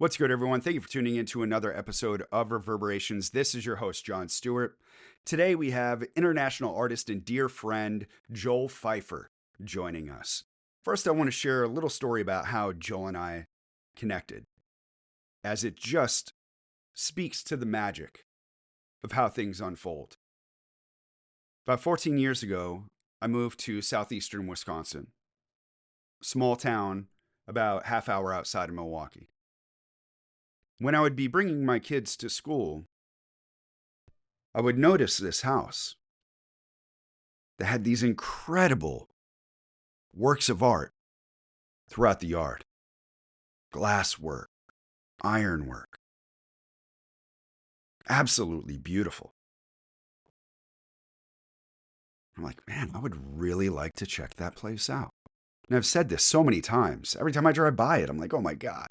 What's good, everyone? Thank you for tuning in to another episode of Reverberations. This is your host, John Stewart. Today, we have international artist and dear friend, Joel Pfeiffer, joining us. First, I want to share a little story about how Joel and I connected, as it just speaks to the magic of how things unfold. About 14 years ago, I moved to southeastern Wisconsin, small town about half hour outside of Milwaukee. When I would be bringing my kids to school, I would notice this house that had these incredible works of art throughout the yard. Glasswork, ironwork. Absolutely beautiful. I'm like, man, I would really like to check that place out. And I've said this so many times. Every time I drive by it, I'm like, oh my God.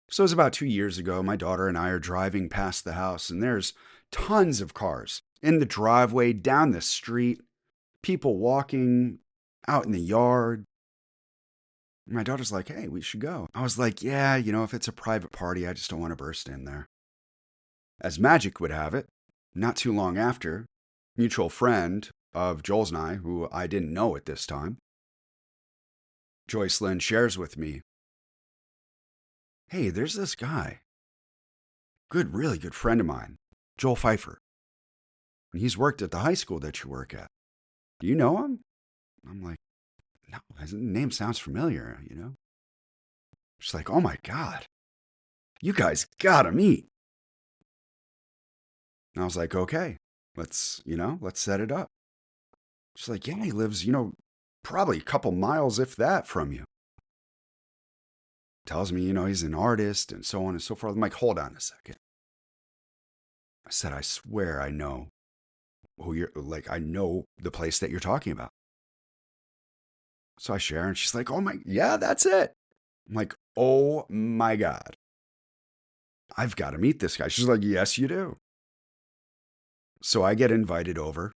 So it was about 2 years ago. My daughter and I are driving past the house, and there's tons of cars in the driveway, down the street, people walking out in the yard. My daughter's like, hey, we should go. I was like, yeah, if it's a private party, I just don't want to burst in there. As magic would have it, not too long after, mutual friend of Joel's and I, who I didn't know at this time, Joyce Lynn, shares with me, hey, there's this guy, really good friend of mine, Joel Pfeiffer. And he's worked at the high school that you work at. Do you know him? I'm like, no, his name sounds familiar, She's like, oh my God, you guys gotta meet. And I was like, okay, let's set it up. She's like, yeah, he lives, probably a couple miles, if that, from you. Tells me, he's an artist and so on and so forth. I'm like, hold on a second. I said, I swear I know I know the place that you're talking about. So I share, and she's like, yeah, that's it. I'm like, oh my God. I've got to meet this guy. She's like, yes, you do. So I get invited over,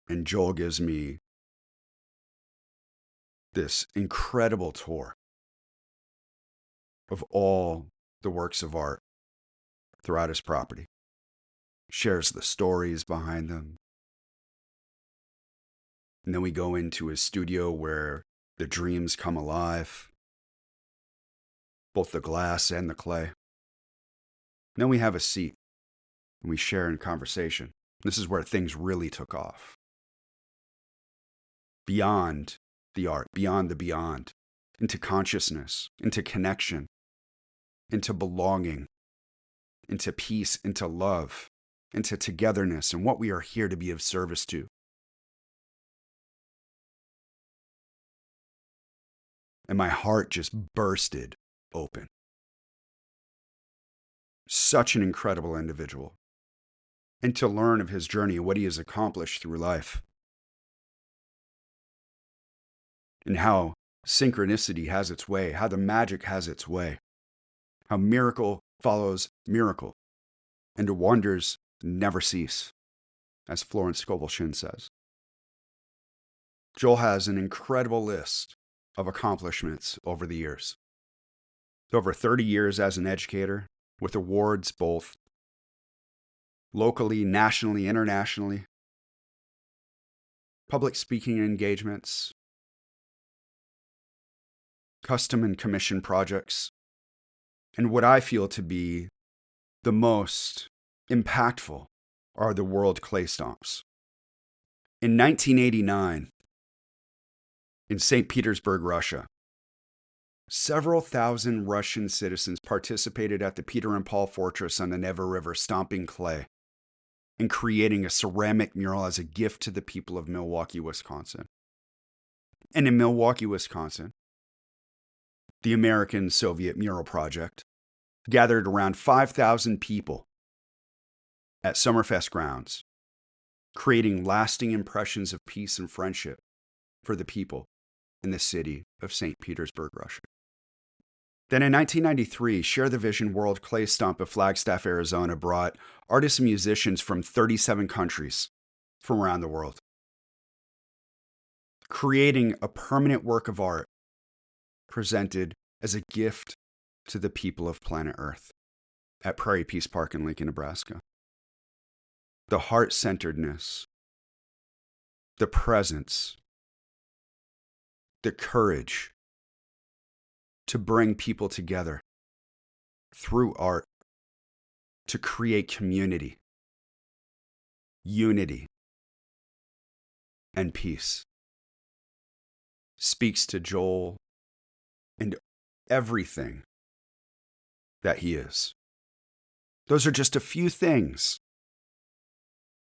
and Joel gives me this incredible tour of all the works of art throughout his property. Shares the stories behind them. And then we go into his studio where the dreams come alive, both the glass and the clay. And then we have a seat, and we share in conversation. This is where things really took off. Beyond the art, beyond the beyond, into consciousness, into connection, into belonging, into peace, into love, into togetherness, and what we are here to be of service to. And my heart just bursted open. Such an incredible individual. And to learn of his journey and what he has accomplished through life. And how synchronicity has its way, how the magic has its way, how miracle follows miracle, and wonders never cease, as Florence Scovel-Shinn says. Joel has an incredible list of accomplishments over the years. Over 30 years as an educator, with awards both locally, nationally, internationally, public speaking engagements, custom and commission projects, and what I feel to be the most impactful are the World Clay Stomps. In 1989, in St. Petersburg, Russia, several thousand Russian citizens participated at the Peter and Paul Fortress on the Neva River stomping clay and creating a ceramic mural as a gift to the people of Milwaukee, Wisconsin. And in Milwaukee, Wisconsin, the American Soviet Mural Project gathered around 5,000 people at Summerfest grounds, creating lasting impressions of peace and friendship for the people in the city of St. Petersburg, Russia. Then in 1993, Share the Vision World Clay Stomp of Flagstaff, Arizona brought artists and musicians from 37 countries from around the world, creating a permanent work of art presented as a gift to the people of planet Earth at Prairie Peace Park in Lincoln, Nebraska. The heart-centeredness, the presence, the courage to bring people together through art to create community, unity, and peace speaks to Joel and everything that he is. Those are just a few things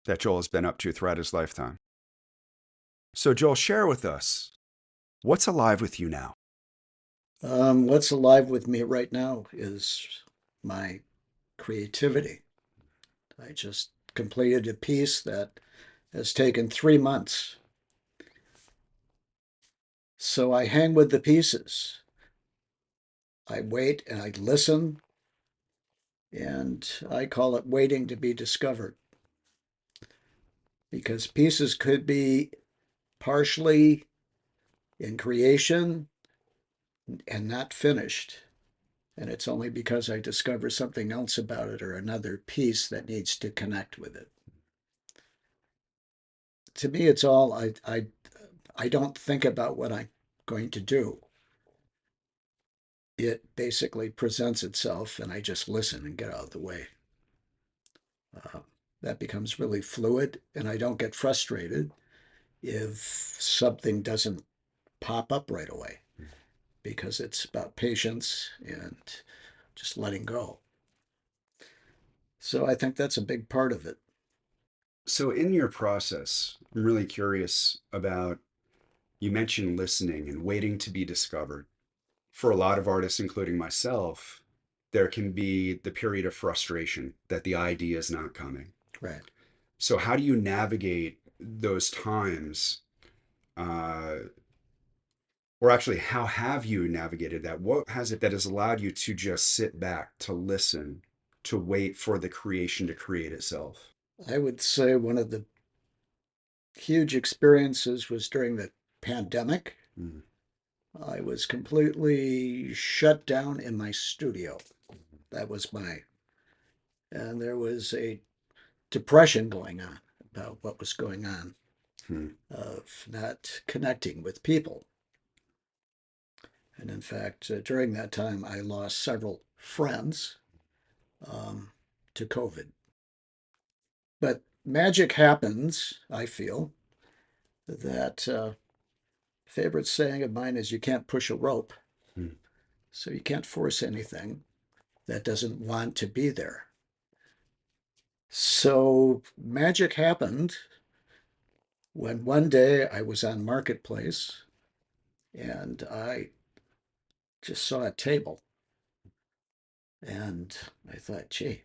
that Joel has been up to throughout his lifetime. So Joel, share with us, what's alive with you now? What's alive with me right now is my creativity. I just completed a piece that has taken 3 months. So I hang with the pieces. I wait and I listen, and I call it waiting to be discovered because pieces could be partially in creation and not finished. And it's only because I discover something else about it or another piece that needs to connect with it. To me, it's all I don't think about what I'm going to do. It basically presents itself, and I just listen and get out of the way. Uh, that becomes really fluid, and I don't get frustrated if something doesn't pop up right away because it's about patience and just letting go. So I think that's a big part of it. So in your process, I'm really curious about, you mentioned listening and waiting to be discovered. For a lot of artists, including myself, there can be the period of frustration that the idea is not coming. Right. So how do you navigate those times? Or actually, how have you navigated that? What has it that has allowed you to just sit back, to listen, to wait for the creation to create itself? I would say one of the huge experiences was during the pandemic. Mm. I was completely shut down in my studio. That was and there was a depression going on about what was going on, Hmm. of not connecting with people. And in fact, during that time, I lost several friends um, to COVID. But magic happens, I feel, that favorite saying of mine is you can't push a rope, Hmm. so you can't force anything that doesn't want to be there. So magic happened when one day I was on Marketplace and I just saw a table and I thought, gee,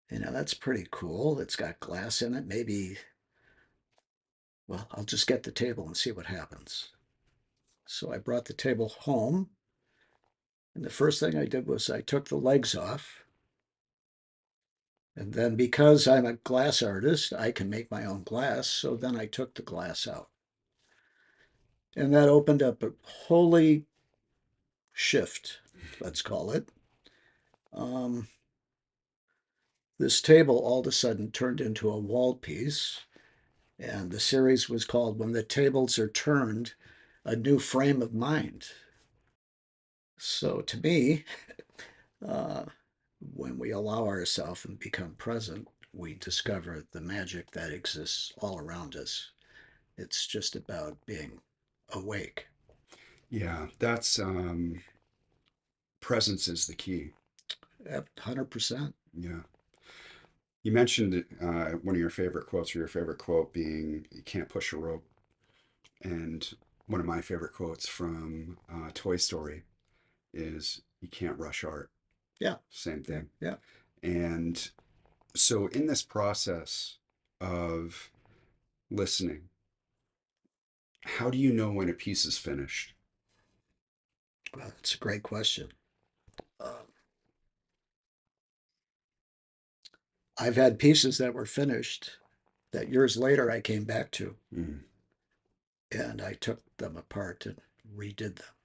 that's pretty cool. It's got glass in it. Maybe, well, I'll just get the table and see what happens. So I brought the table home, and the first thing I did was I took the legs off. And then because I'm a glass artist, I can make my own glass. So then I took the glass out. And that opened up a holy shift, let's call it. Um, this table all of a sudden turned into a wall piece. And the series was called When the Tables Are Turned, A New Frame of Mind. So to me, uh, when we allow ourselves and become present, we discover the magic that exists all around us. It's just about being awake. Yeah, that's presence is the key. 100%. Yeah. You mentioned one of your favorite quotes, or your favorite quote being, "You can't push a rope." And one of my favorite quotes from Toy Story is, "You can't rush art." Yeah. Same Yeah. thing. Yeah. And so, in this process of listening, how do you know when a piece is finished? Well, that's a great question. Uh, I've had pieces that were finished that years later I came back to Mm. and I took them apart and redid them.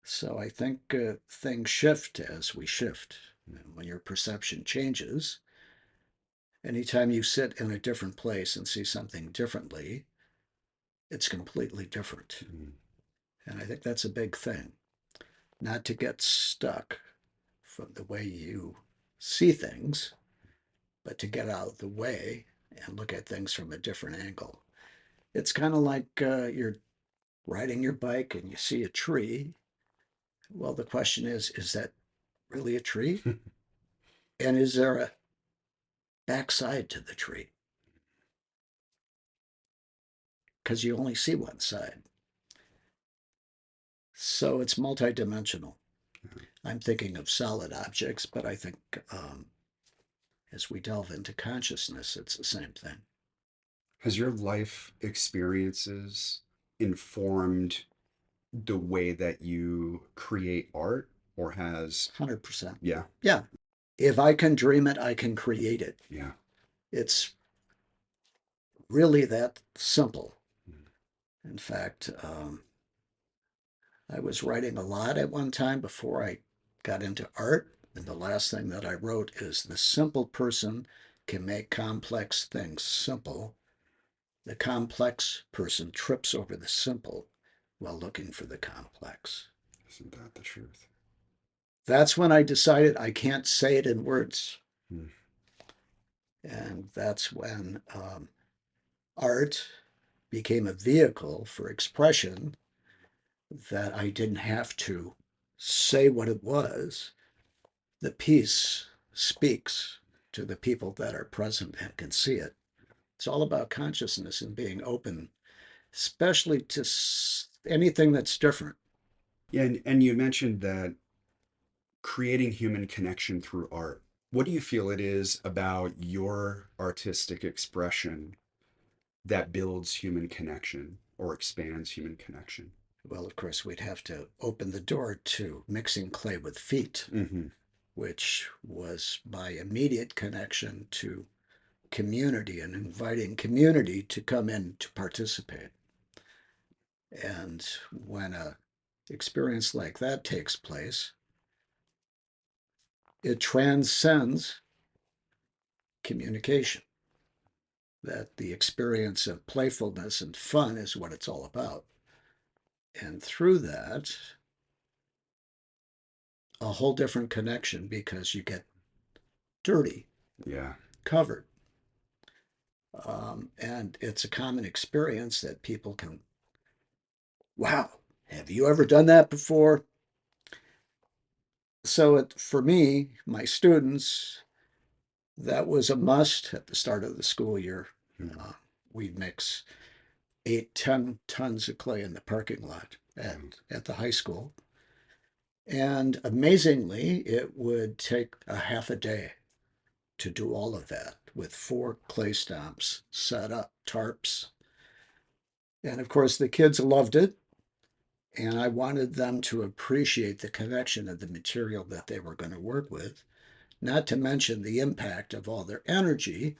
So I think things shift as we shift. And when your perception changes, anytime you sit in a different place and see something differently, it's completely different. Mm. And I think that's a big thing, not to get stuck from the way you see things, but to get out of the way and look at things from a different angle. It's kind of like you're riding your bike and you see a tree. Well, the question is that really a tree? And is there a backside to the tree? Because you only see one side. So it's multidimensional. I'm thinking of solid objects, but I think as we delve into consciousness, it's the same thing. Has your life experiences informed the way that you create art, or has 100%. yeah, Yeah. If I can dream it, I can create it. yeah. It's really that simple. Mm. In fact, I was writing a lot at one time before I got into art. And the last thing that I wrote is the simple person can make complex things simple. The complex person trips over the simple while looking for the complex. Isn't that the truth? That's when I decided I can't say it in words. Mm. And that's when art became a vehicle for expression, that I didn't have to say what it was. The piece speaks to the people that are present and can see it. It's all about consciousness and being open, especially to anything that's different. Yeah, and you mentioned that creating human connection through art. What do you feel it is about your artistic expression that builds human connection or expands human connection? Well, of course, we'd have to open the door to mixing clay with feet, Mm-hmm. which was my immediate connection to community and inviting community to come in to participate. And when a experience like that takes place, it transcends communication. That the experience of playfulness and fun is what it's all about. And through that, a whole different connection, because you get dirty, Yeah. covered. And it's a common experience that people can, wow, have you ever done that before? So for me, my students, that was a must at the start of the school year. Mm. Uh, we'd mix 8-10 tons of clay in the parking lot at the high school. And amazingly, it would take a half a day to do all of that with 4 clay stomps set up, tarps. And of course, the kids loved it. And I wanted them to appreciate the connection of the material that they were going to work with, not to mention the impact of all their energy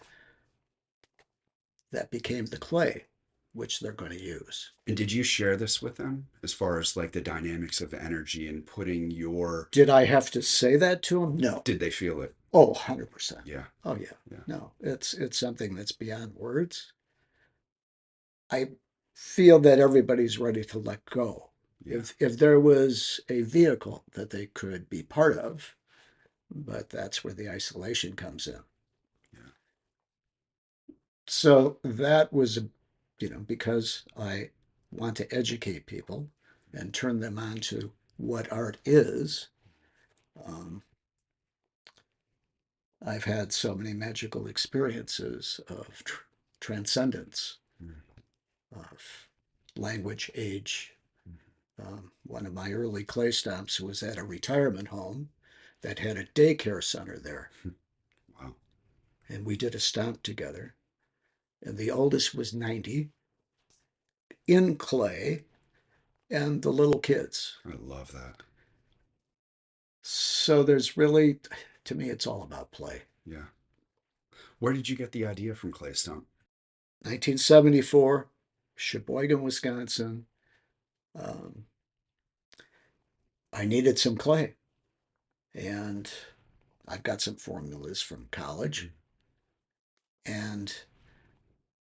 that became the clay, which they're going to use. And did you share this with them as far as like the dynamics of energy and putting your, Did I have to say that to them? No. did they feel it? Oh, 100%. Yeah. Oh, yeah. Yeah. No, it's something that's beyond words. I feel that everybody's ready to let go. Yeah. If there was a vehicle that they could be part of, but that's where the isolation comes in. Yeah. So that was, because I want to educate people and turn them on to what art is. Um, I've had so many magical experiences of transcendence, Mm. of language, age. One of my early clay stomps was at a retirement home that had a daycare center there, Wow. and we did a stomp together. And the oldest was 90 in clay, and the little kids. I love that. So there's really, to me, it's all about play. Yeah. Where did you get the idea from Clay Stump? 1974, Sheboygan, Wisconsin. Um, I needed some clay. And I've got some formulas from college. And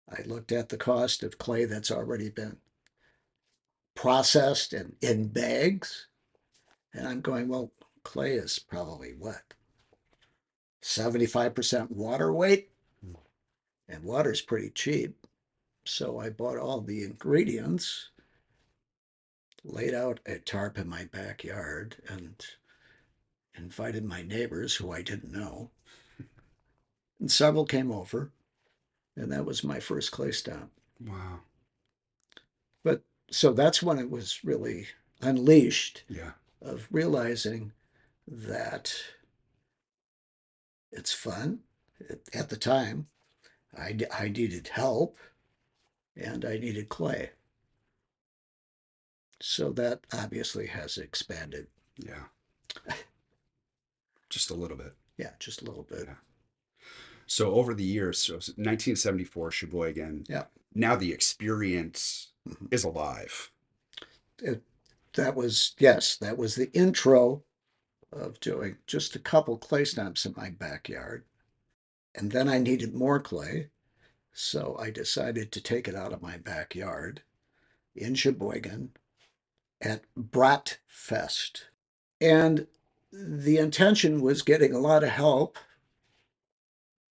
I looked at the cost of clay that's already been processed and in bags. And I'm going, well, clay is probably what? 75% water weight? And water's pretty cheap. So I bought all the ingredients, laid out a tarp in my backyard, and invited my neighbors who I didn't know. And several came over, and that was my first clay stomp. Wow. But so that's when it was really unleashed Yeah. of realizing that it's fun. At the time, I needed help and I needed clay. So that obviously has expanded. Yeah. Just a little bit. Yeah, just a little bit. Yeah. So over the years, so 1974, Sheboygan. Yeah. Now the experience Mhm. is alive. That was, yes, that was the intro of doing just a couple clay stamps in my backyard. And then I needed more clay. So I decided to take it out of my backyard in Sheboygan at Brat Fest. And the intention was getting a lot of help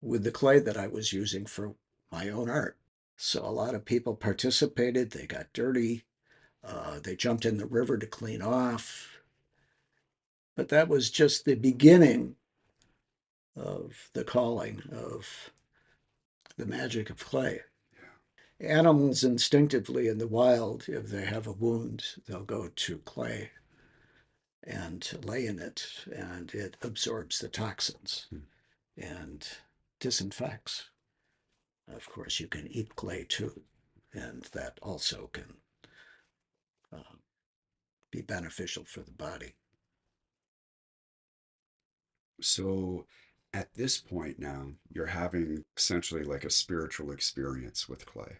with the clay that I was using for my own art. So a lot of people participated. They got dirty. They jumped in the river to clean off. But that was just the beginning of the calling of the magic of clay. Animals instinctively in the wild, if they have a wound, they'll go to clay and lay in it, and it absorbs the toxins and disinfects. Of course, you can eat clay too, and that also can uh, be beneficial for the body. So at this point now, you're having essentially like a spiritual experience with clay.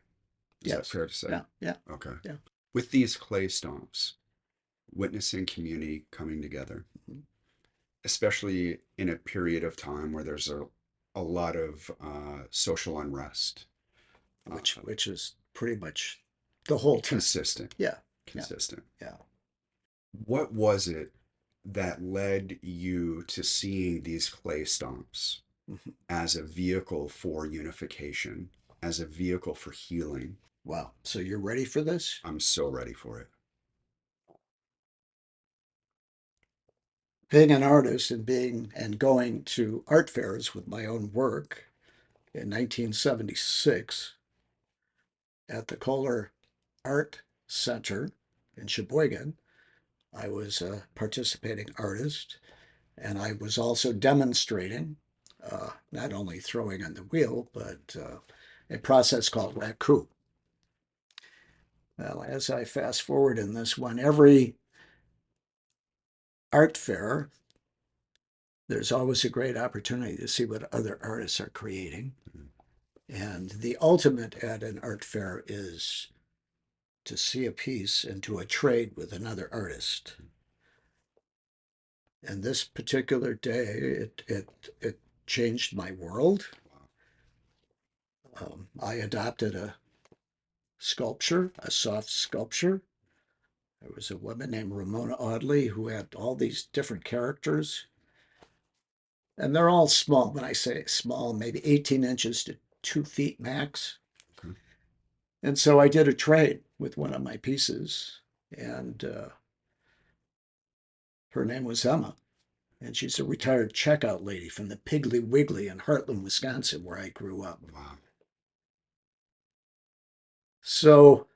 Is that Yes. fair to say? Yeah. Yeah. Okay. Yeah. With these clay stomps, witnessing community coming together, Mm-hmm. especially in a period of time where there's a lot of social unrest, Which is pretty much the whole time. consistent, Yeah. Yeah. consistent. Yeah. What was it that led you to seeing these clay stomps Mm-hmm. as a vehicle for unification, as a vehicle for healing? Wow. So you're ready for this? I'm so ready for it. Being an artist and being and going to art fairs with my own work in 1976 at the Kohler Art Center in Sheboygan. I was a participating artist, and I was also demonstrating, not only throwing on the wheel, but a process called raku. Well, as I fast forward in this one, every art fair, there's always a great opportunity to see what other artists are creating. And the ultimate at an art fair is to see a piece and do a trade with another artist. And this particular day, it changed my world. I adopted a sculpture, a soft sculpture. There was a woman named Ramona Audley who had all these different characters. And they're all small. When I say small, maybe 18 inches to 2 feet max. Okay. And so I did a trade with one of my pieces. And her name was Emma. And she's a retired checkout lady from the Piggly Wiggly in Heartland, Wisconsin, where I grew up. Wow. So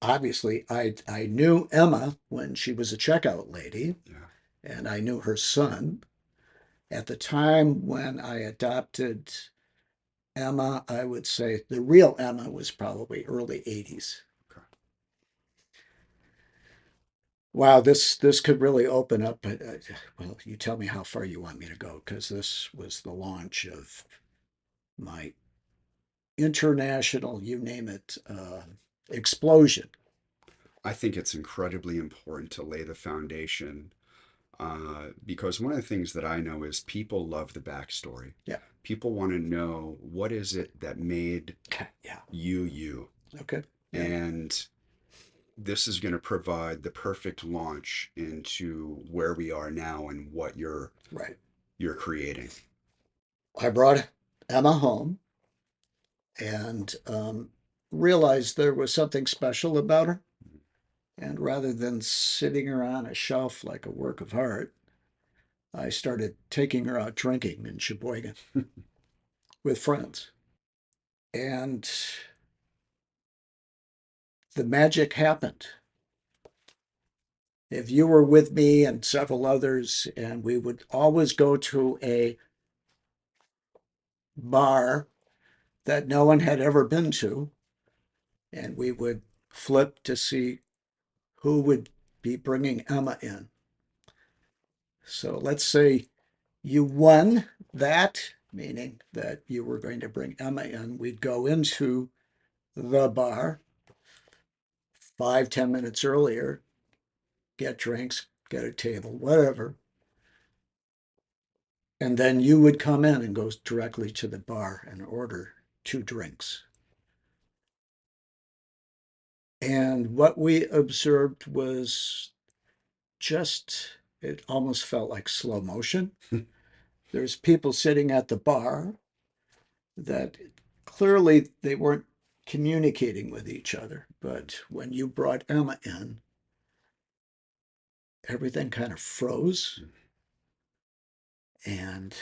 obviously, I knew Emma when she was a checkout lady, Yeah. and I knew her son. At the time when I adopted Emma, I would say the real Emma was probably early 80s. Okay. Wow, this could really open up. Well, you tell me how far you want me to go, because this was the launch of my international, you name it, explosion I think it's incredibly important to lay the foundation because one of the things that I know is people love the backstory. Yeah. People want to know what is it that made Yeah. you you. Okay. Yeah. And this is going to provide the perfect launch into where we are now and what Right. you're creating. I brought Emma home and realized there was something special about her. And rather than sitting her on a shelf like a work of art, I started taking her out drinking in Sheboygan with friends. And the magic happened. If you were with me and several others, and we would always go to a bar that no one had ever been to, and we would flip to see who would be bringing Emma in. So let's say you won that, meaning that you were going to bring Emma in. We'd go into the bar 5, 10 minutes earlier, get drinks, get a table, whatever. And then you would come in and go directly to the bar and order 2 drinks. And what we observed was just, it almost felt like slow motion. There's people sitting at the bar that clearly they weren't communicating with each other. But when you brought Emma in, everything kind of froze. And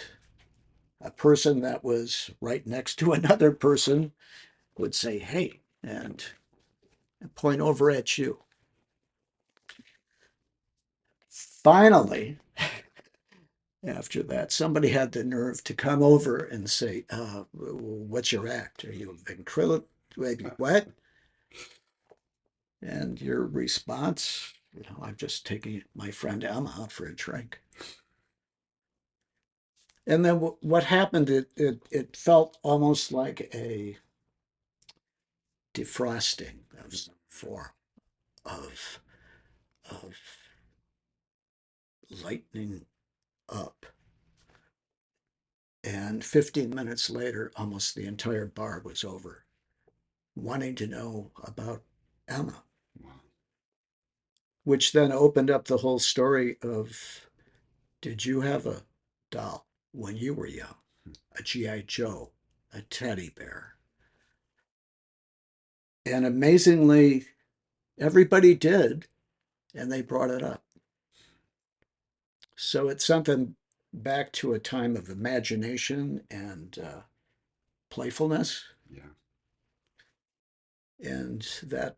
a person that was right next to another person would say, hey, and point over at you. Finally, after that, somebody had the nerve to come over and say, what's your act? Are you ventriloquist? What? And your response, I'm just taking my friend Emma out for a drink. And then what happened, it felt almost like a defrosting of some form of, of lightening up. And 15 minutes later, almost the entire bar was over, wanting to know about Emma, which then opened up the whole story of, did you have a doll when you were young? A G.I. Joe, a teddy bear? And amazingly, everybody did, and they brought it up. So it sent them back to a time of imagination and playfulness. Yeah. And that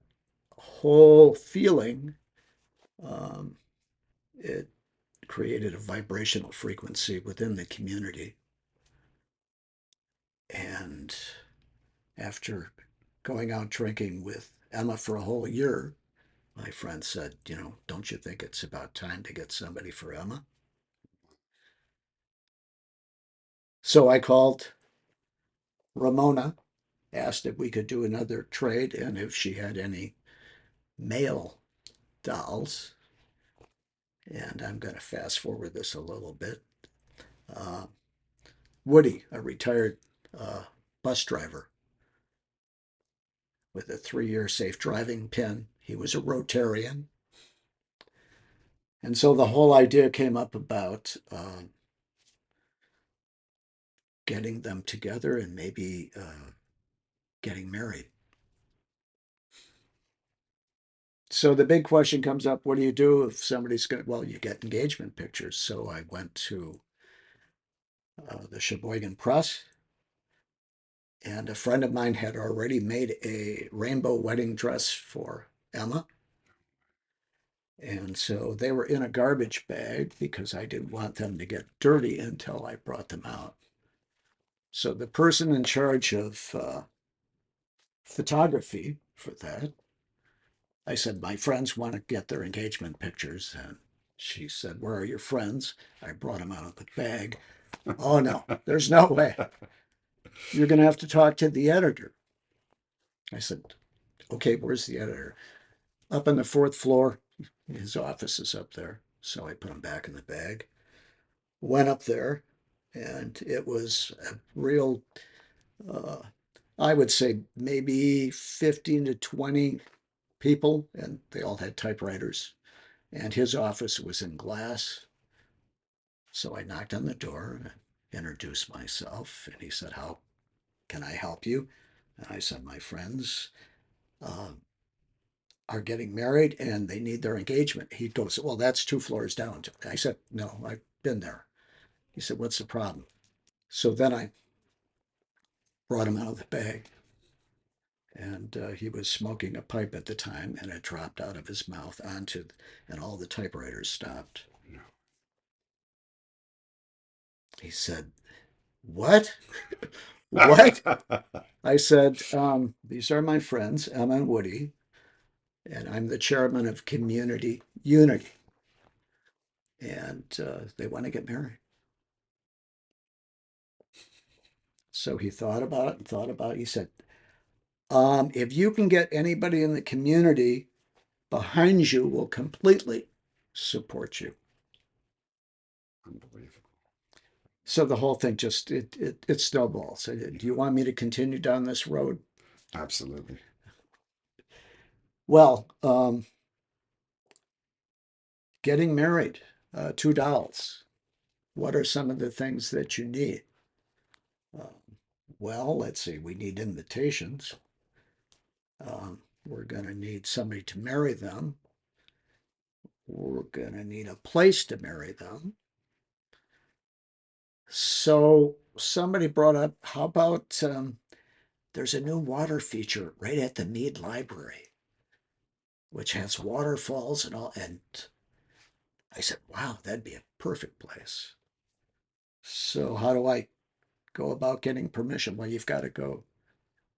whole feeling, um, it created a vibrational frequency within the community. And after going out drinking with Emma for a whole year, my friend said, don't you think it's about time to get somebody for Emma? So I called Ramona, asked if we could do another trade and if she had any male dolls. And I'm going to fast forward this a little bit. Uh, Woody, a retired bus driver with a 3-year safe driving pin. He was a Rotarian. And so the whole idea came up about getting them together and maybe getting married. So the big question comes up, what do you do if somebody's going to, well, you get engagement pictures. So I went to the Sheboygan Press, and a friend of mine had already made a rainbow wedding dress for Emma. And so they were in a garbage bag because I didn't want them to get dirty until I brought them out. So the person in charge of photography for that, I said, my friends want to get their engagement pictures. And she said, where are your friends? I brought them out of the bag. Oh, no, there's no way. You're going to have to talk to the editor. I said, okay, where's the editor? up on the fourth floor. His office is up there. So I put them back in the bag. Went up there, and it was a real, uh, I would say maybe 15 to 20 people, and they all had typewriters. And his office was in glass. So I knocked on the door and introduced myself. And he said, "How can I help you?" And I said, "My friends uh, are getting married and they need their engagement." He goes, "Well, that's 2 floors down." I said, "No, I've been there." He said, "What's the problem?" So then I brought him out of the bag, and he was smoking a pipe at the time, and it dropped out of his mouth onto, and all the typewriters stopped. He said, "What?" "What?" I said, "These are my friends, Emma and Woody, and I'm the chairman of Community Unity, and they want to get married." So he thought about it and thought about it. He said, "If you can get anybody in the community behind you, will completely support you." Unbelievable. So the whole thing just it snowballs. Do you want me to continue down this road? Absolutely. Well, getting married, two dolls. What are some of the things that you need? Uh, well, let's see. We need invitations. We're going to need somebody to marry them. We're going to need a place to marry them. So somebody brought up, how about there's a new water feature right at the Mead Library, which has waterfalls and all. And I said, wow, that'd be a perfect place. So how do I go about getting permission? Well, you've got to go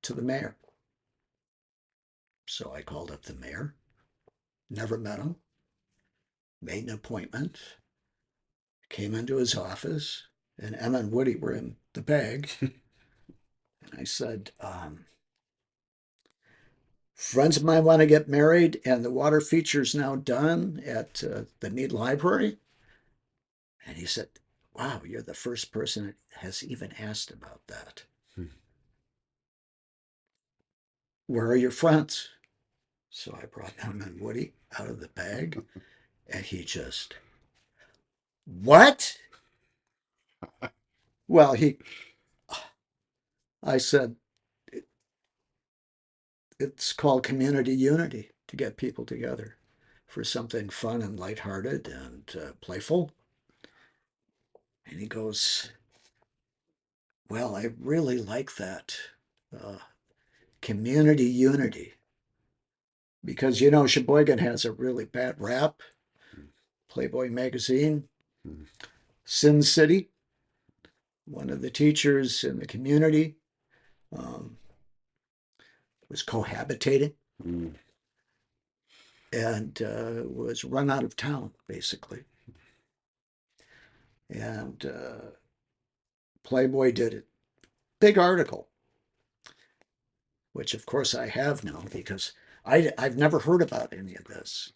to the mayor. So I called up the mayor, never met him, made an appointment, came into his office, and Emma and Woody were in the bag. And I said, friends of mine want to get married, and the water feature's now done at the Mead Library. And he said, wow, you're the first person that has even asked about that. Where are your friends? So I brought Emma and Woody out of the bag, and he just, what? Well, I said, it's called community unity, to get people together for something fun and lighthearted and playful. And he goes, well, I really like that uh, community unity, because, you know, Sheboygan has a really bad rap. Playboy magazine, Sin City, one of the teachers in the community um, was cohabitating and was run out of town, basically. And Playboy did a big article, which of course I have now because I've never heard about any of this.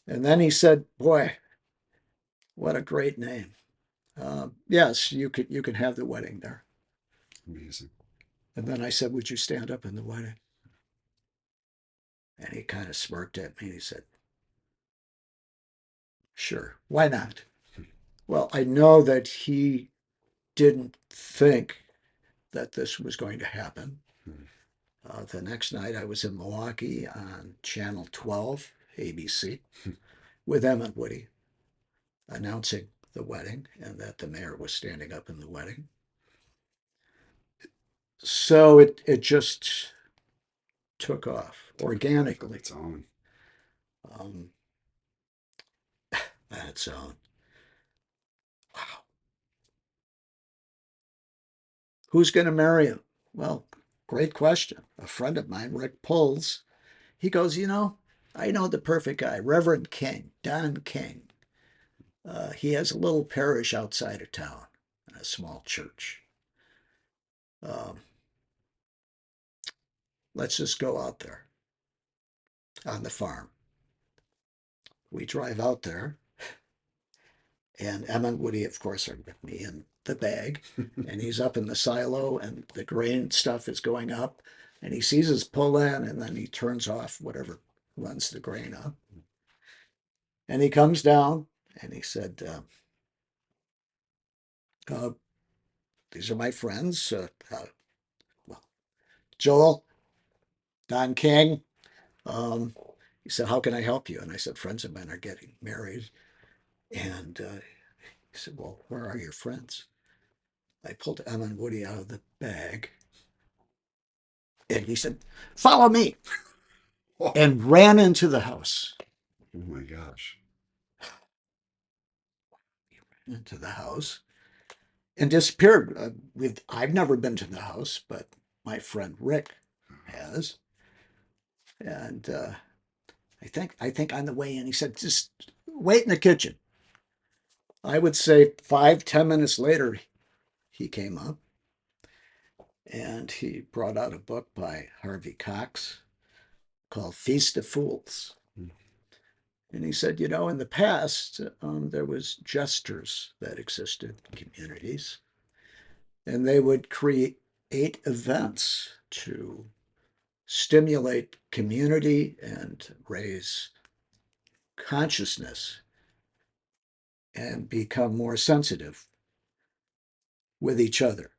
And then he said, boy, what a great name. Yes, you can have the wedding there. Amazing. And then I said, would you stand up in the wedding? And he kind of smirked at me and he said, sure, why not? Well, I know that he didn't think that this was going to happen. The next night I was in Milwaukee on Channel 12, ABC, with Emmett Woody announcing the wedding and that the mayor was standing up in the wedding. So it just took off organically. Its own. Um, on its own. Wow. Who's going to marry him? Well, great question. A friend of mine, Rick Pulls, he goes, you know, I know the perfect guy, Reverend King, Don King. He has a little parish outside of town, a small church. Um, let's just go out there. on the farm. We drive out there, and Emma and Woody, of course, are with me in the bag. And he's up in the silo, and the grain stuff is going up. And he sees us pull in, and then he turns off whatever runs the grain up. And he comes down, and he said, these are my friends, well, Joel, Don King. Um, he said, how can I help you? And I said, friends of mine are getting married. And he said, well, where are your friends? I pulled Emma and Woody out of the bag. And he said, follow me. Oh And ran into the house. my gosh. Into the house and disappeared. I've never been to the house, but my friend Rick has. And I think on the way in, he said, just wait in the kitchen. I would say 5, 10 minutes later, he came up and he brought out a book by Harvey Cox called Feast of Fools. And he said, in the past, there was jesters that existed in communities, and they would create events to stimulate community and raise consciousness and become more sensitive with each other.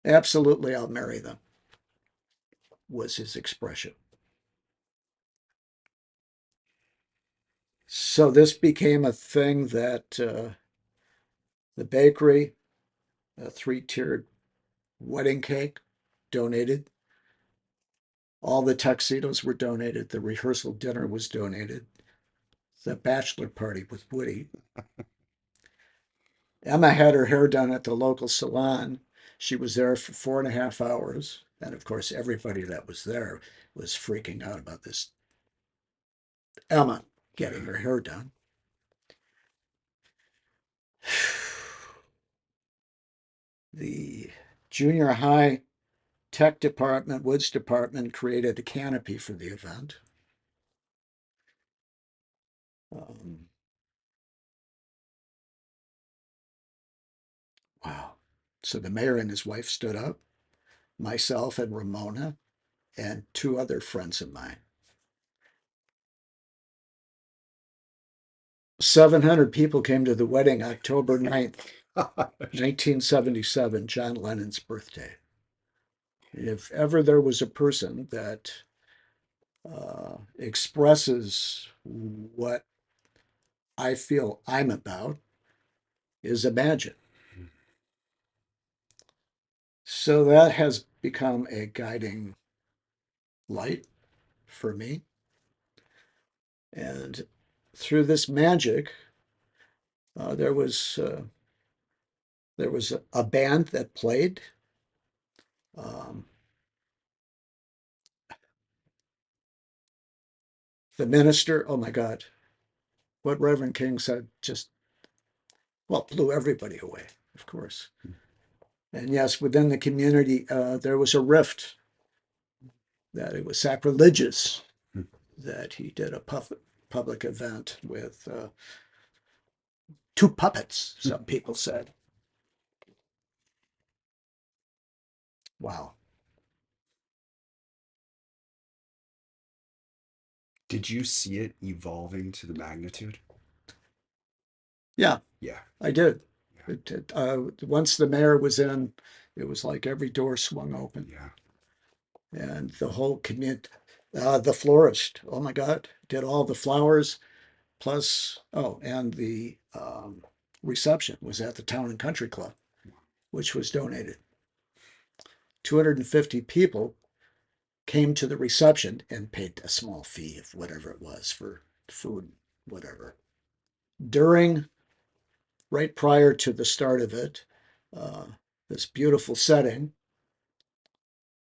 Absolutely, I'll marry them, was his expression. So this became a thing that the bakery, a 3-tiered wedding cake, donated. All the tuxedos were donated. The rehearsal dinner was donated. The bachelor party with Woody. Emma had her hair done at the local salon. She was there for 4.5 hours. And of course, everybody that was there was freaking out about this Emma getting her hair done. The junior high tech department, woods department, created a canopy for the event. Um, wow. So the mayor and his wife stood up, myself and Ramona, and 2 other friends of mine. 700 people came to the wedding October 9th, 1977, John Lennon's birthday. If ever there was a person that expresses what I feel I'm about, is Imagine. So that has become a guiding light for me. And through this magic, there was a band that played. Um, the minister, oh my God, what Reverend King said just, well, blew everybody away, of course. And yes, within the community, there was a rift that it was sacrilegious that he did a public event with 2 puppets, some people said. Wow. Did you see it evolving to the magnitude? Yeah, Yeah. I did. Yeah. Once the mayor was in, it was like every door swung open. Yeah. And the whole community, the florist, oh my God, did all the flowers. Plus, oh, and the reception was at the Town and Country Club, which was donated. 250 people came to the reception and paid a small fee of whatever it was for food, whatever. Right prior to the start of it, uh, this beautiful setting,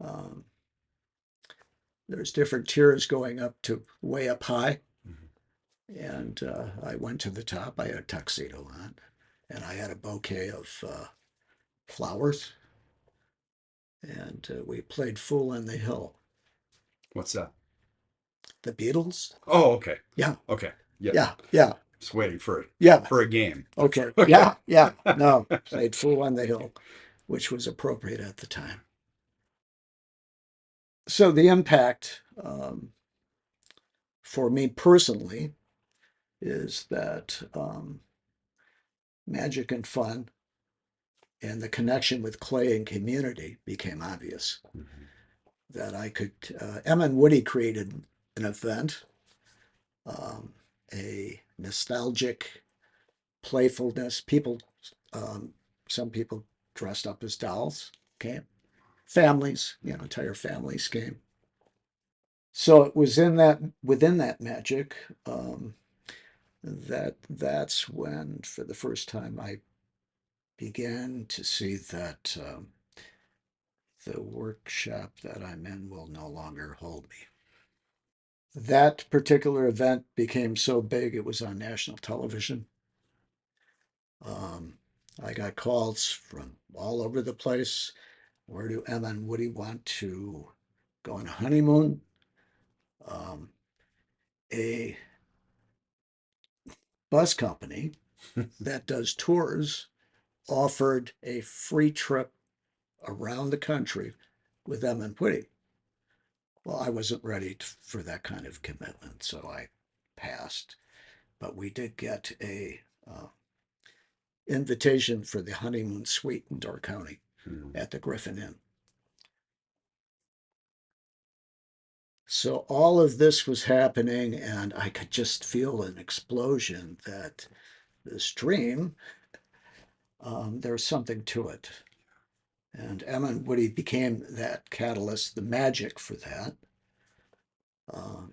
um, there's different tiers going up to way up high. And I went to the top. I had a tuxedo on, and I had a bouquet of flowers. and we played Fool on the Hill. What's that? The Beatles? Oh, okay. Yeah, Okay. Yeah. yeah, yeah, Just waiting yeah. for a game. Okay, Okay. yeah, yeah. No, played Fool on the Hill, which was appropriate at the time. So the impact for me personally is that magic and fun and the connection with clay and community became obvious. Mm-hmm. That I could, Emma and Woody created an event, um, a nostalgic playfulness. People, um, some people dressed up as dolls came. Families, entire families came. So it was within that magic, that's when, for the first time, I began to see that the workshop that I'm in will no longer hold me. That particular event became so big it was on national television. Um, I got calls from all over the place. Where do Emma and Woody want to go on a honeymoon? Um, a bus company that does tours offered a free trip around the country with Emma and Woody. Well, I wasn't ready for that kind of commitment, so I passed. But we did get a invitation for the honeymoon suite in Door County at the Griffin Inn. So all of this was happening, and I could just feel an explosion that this dream, there's something to it. And Emma and Woody became that catalyst, the magic for that.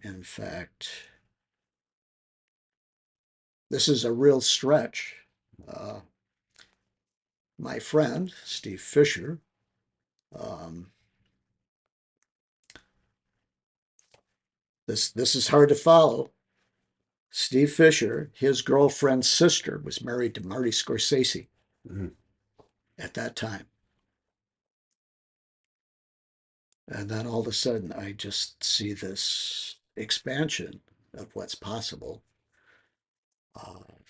In fact, this is a real stretch. Uh, my friend, Steve Fisher, um, this is hard to follow. Steve Fisher, his girlfriend's sister, was married to Marty Scorsese Mm-hmm. at that time. And then all of a sudden, I just see this expansion of what's possible.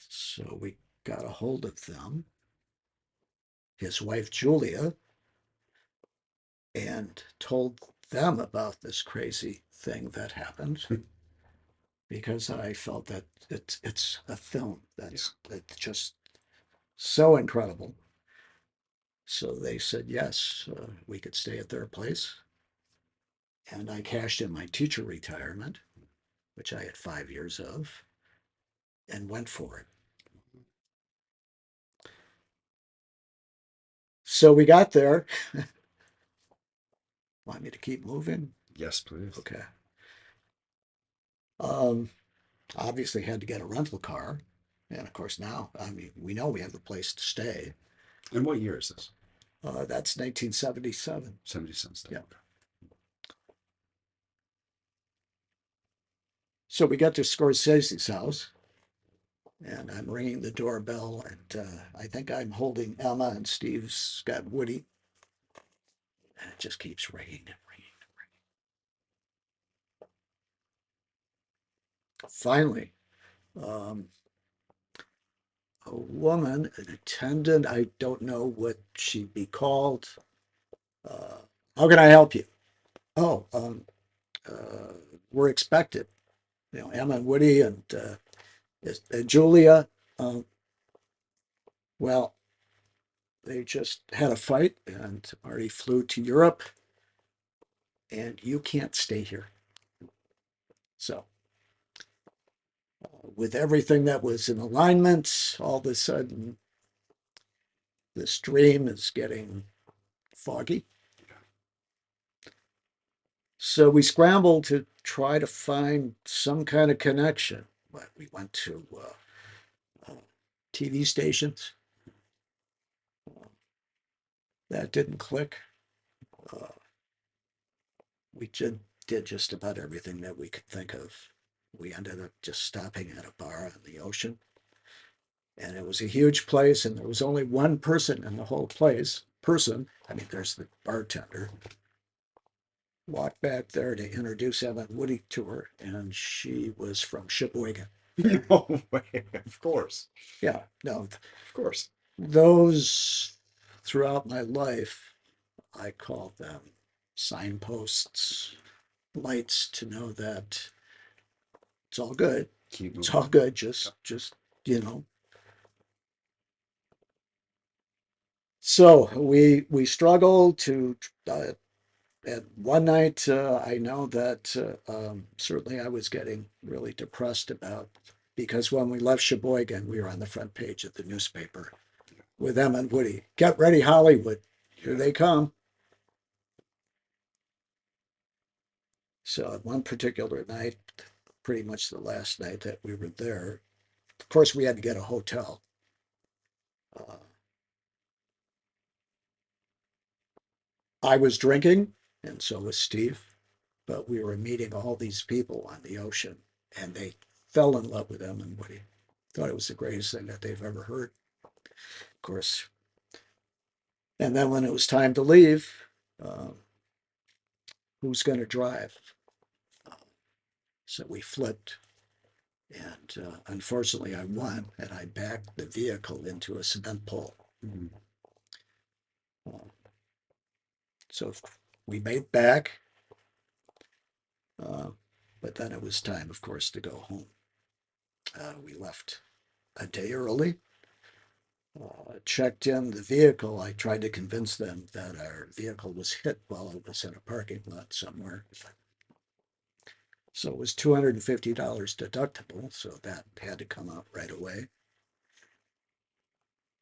So we got a hold of them, his wife Julia, and told them about this crazy thing that happened because I felt that it's a film that's just so incredible. So they said yes, we could stay at their place, and I cashed in my teacher retirement, which I had 5 years of, and went for it. So we got there. Want me to keep moving? Yes, please. Okay. Um, Obviously had to get a rental car. And of course now, I mean, we know we have a place to stay. And what year is this? That's 1977. 70 cents. Yeah. So we got to Scorsese's house, and I'm ringing the doorbell, and I think I'm holding Emma, and Steve's got Woody, and it just keeps ringing and ringing. Finally, um, a woman, an attendant, I don't know what she'd be called. Uh, how can I help you? Oh, uh, we're expected. Emma and Woody and Julia. Um, well, they just had a fight and already flew to Europe, and you can't stay here. So, with everything that was in alignment, all of a sudden, this dream is getting foggy. So we scrambled to try to find some kind of connection. We went to TV stations. That didn't click. Uh, we did just about everything that we could think of. We ended up just stopping at a bar on the ocean. And it was a huge place, and there was only one person in the whole place. person, I mean, there's the bartender, walked back there to introduce Ellen Woody to her, and she was from Sheboygan. No way. Of course. Yeah, no, Of course. those throughout my life, I call them signposts, lights to know that it's all good. Keep It's moving. all good. Just, you know. So we struggle to, and one night, I know that certainly I was getting really depressed about, because when we left Sheboygan, we were on the front page of the newspaper with Em and Woody. Get ready, Hollywood. Here they come. So one particular night, pretty much the last night that we were there, of course, we had to get a hotel. Uh, I was drinking, and so was Steve, but we were meeting all these people on the ocean, and they fell in love with Em and Woody. Thought it was the greatest thing that they've ever heard, of course. And then when it was time to leave, uh, who's going to drive? So we flipped, and unfortunately, I won, and I backed the vehicle into a cement pole. Mhm. So we made back, but then it was time, of course, to go home. We left a day early, checked in the vehicle. I tried to convince them that our vehicle was hit while it was in a parking lot somewhere. So it was $250 deductible, so that had to come out right away.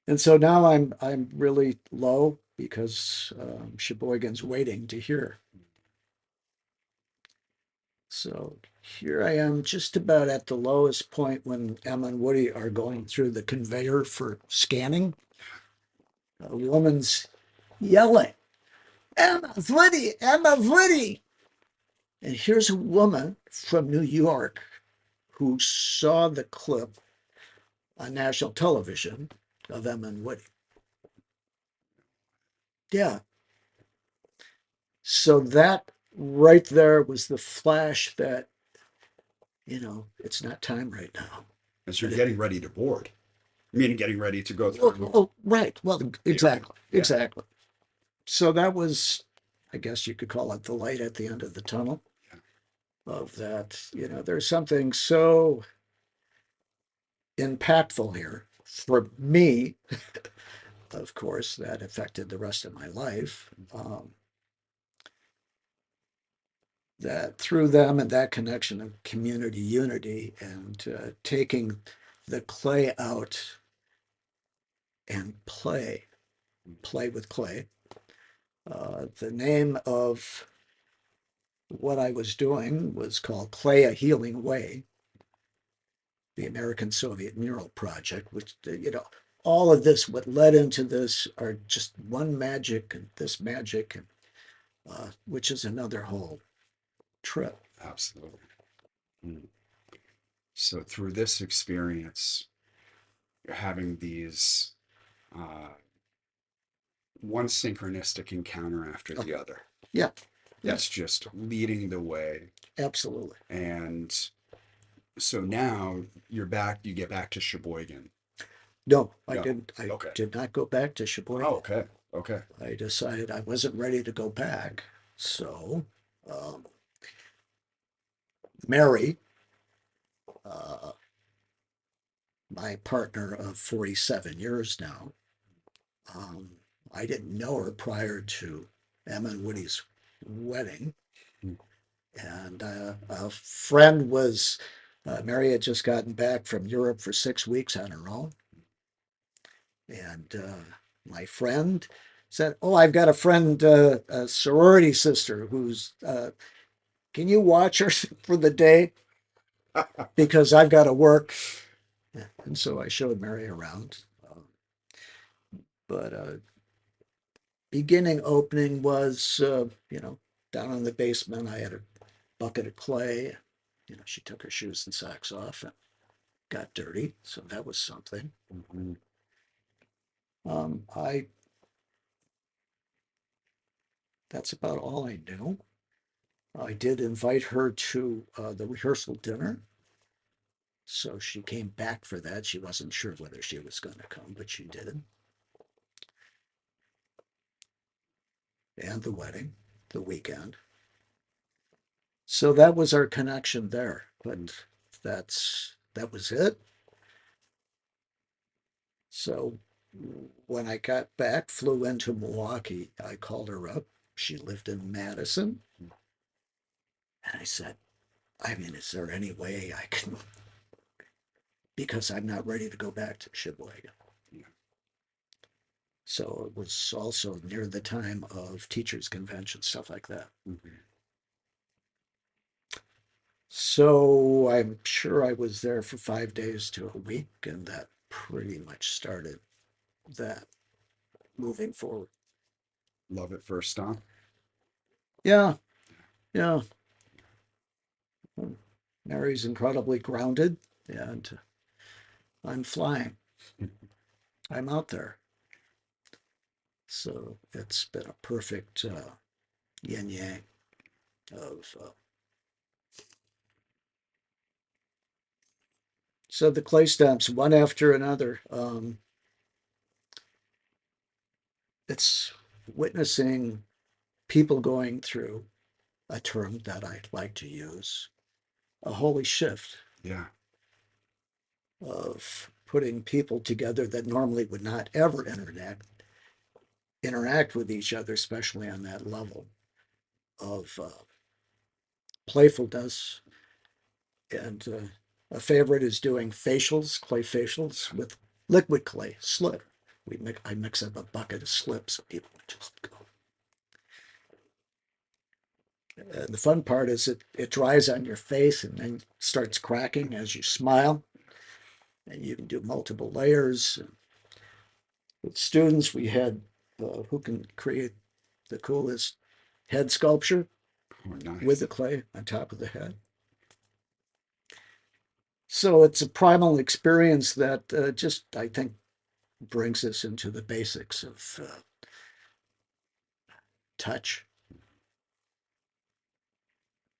And so now I'm really low because Sheboygan's waiting to hear. So here I am, just about at the lowest point when Emma and Woody are going through the conveyor for scanning. A woman's yelling, "Emma, Woody, Emma, Woody!" And here's a woman from New York who saw the clip on national television of Emma and Woody. Yeah. So that right there was the flash that, it's not time right now. As you're getting ready to board. I mean, getting ready to go through. Oh, right. Well, exactly. Yeah. Exactly. So that was, I guess you could call it the light at the end of the tunnel of that, there's something so impactful here for me, of course, that affected the rest of my life. That through them and that connection of community unity and taking the clay out and play with clay. The name of what I was doing was called Clay a Healing Way, the American Soviet Mural Project, which, all of this, what led into this are just one magic and this magic, and which is another whole trip. Absolutely. Mm. So through this experience, you're having these one synchronistic encounter after the other. Yeah. That's just leading the way. Absolutely. And so now you get back to Sheboygan. No, I No. didn't. I Okay. did not go back to Sheboygan. Oh, okay. Okay. I decided I wasn't ready to go back. So, Mary, uh, my partner of 47 years now, I didn't know her prior to Emma and Woody's wedding. Hmm. And a friend was, Mary had just gotten back from Europe for 6 weeks on her own. And my friend said, "Oh, I've got a friend, a sorority sister who's, can you watch her for the day? Because I've got to work." And so I showed Mary around. But beginning opening was, down in the basement. I had a bucket of clay. She took her shoes and socks off and got dirty. So that was something. Mm-hmm. I that's about all I knew. I did invite her to the rehearsal dinner. So she came back for that. She wasn't sure whether she was going to come, but she did. And the wedding, the weekend. So that was our connection there. But that was it. So when I got back, flew into Milwaukee, I called her up. She lived in Madison. And I said, I mean, is there any way I can, because I'm not ready to go back to Sheboygan. So it was also near the time of teachers' convention, stuff like that. Mm-hmm. So I'm sure I was there for 5 days to a week, and that pretty much started that moving forward. Love at first stomp. Yeah, yeah. Mary's incredibly grounded, and I'm flying. I'm out there. So it's been a perfect yin yang of. So the clay stamps, one after another. It's witnessing people going through a term that I'd like to use, a holy shift Yeah. of putting people together that normally would not ever interact with each other, especially on that level of playfulness. And a favorite is doing facials, clay facials with liquid clay slip. I mix up a bucket of slips, so people just go. The fun part is it dries on your face and then starts cracking as you smile. And you can do multiple layers. With students, we had who can create the coolest head sculpture Oh, nice. with the clay on top of the head. So it's a primal experience that just, I think, brings us into the basics of touch.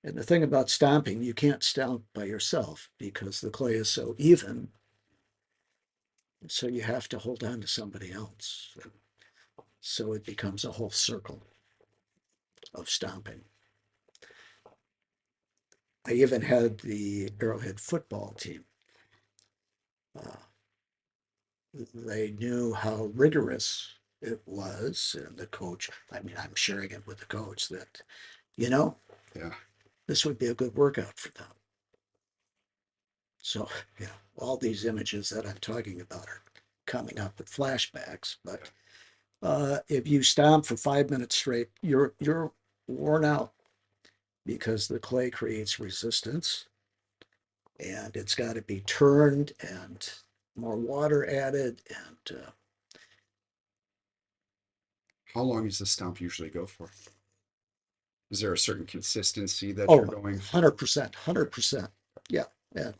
And the thing about stomping, you can't stomp by yourself because the clay is so even. So you have to hold on to somebody else. So it becomes a whole circle of stomping. I even had the Arrowhead football team. Uh, they knew how rigorous it was, and the coach, I mean, I'm sharing it with the coach that, you know, Yeah. this would be a good workout for them. So, all these images that I'm talking about are coming up with flashbacks. But if you stomp for 5 minutes straight, you're worn out because the clay creates resistance, and it's got to be turned and more water added. And How long does the stomp usually go for? Is there a certain consistency that you're oh, going for? 100%, 100%. Yeah. And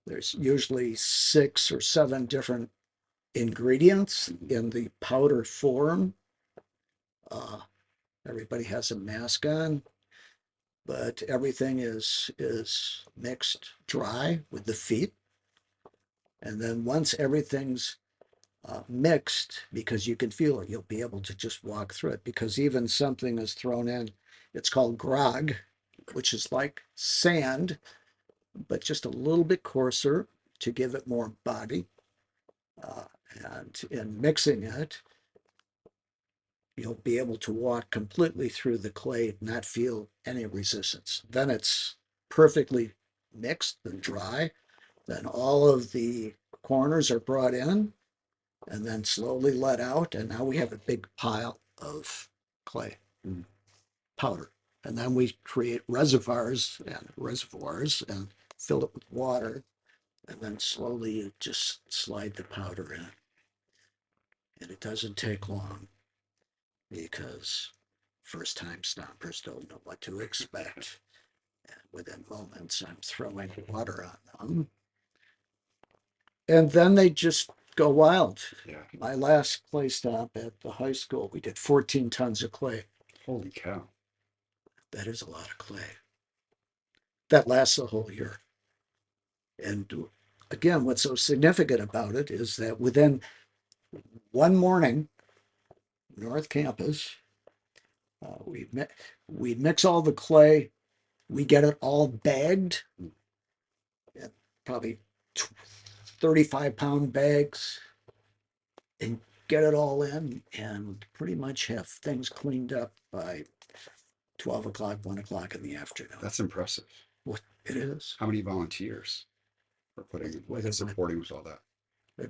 there's usually 6 or 7 different ingredients in the powder form. Uh, everybody has a mask on, but everything is mixed dry with the feet. And then once everything's mixed, because you can feel it, you'll be able to just walk through it. Because even something is thrown in, it's called grog, which is like sand, but just a little bit coarser to give it more body. Uh, and in mixing it, you'll be able to walk completely through the clay, not feel any resistance. Then it's perfectly mixed and dry. Then all of the corners are brought in and then slowly let out. And now we have a big pile of clay powder. And then we create reservoirs and fill it with water. And then slowly you just slide the powder in. And it doesn't take long because first time stompers don't know what to expect. And within moments, I'm throwing water on them. And then they just go wild. Yeah. My last clay stomp at the high school, we did 14 tons of clay. Holy cow. That is a lot of clay. That lasts a whole year. And again, what's so significant about it is that within one morning, North Campus, uh, we we mix all the clay, we get it all bagged, probably 35-pound bags, and get it all in, and pretty much have things cleaned up by 12 o'clock, 1 o'clock in the afternoon. That's impressive. What it is. How many volunteers are putting and supporting with all that?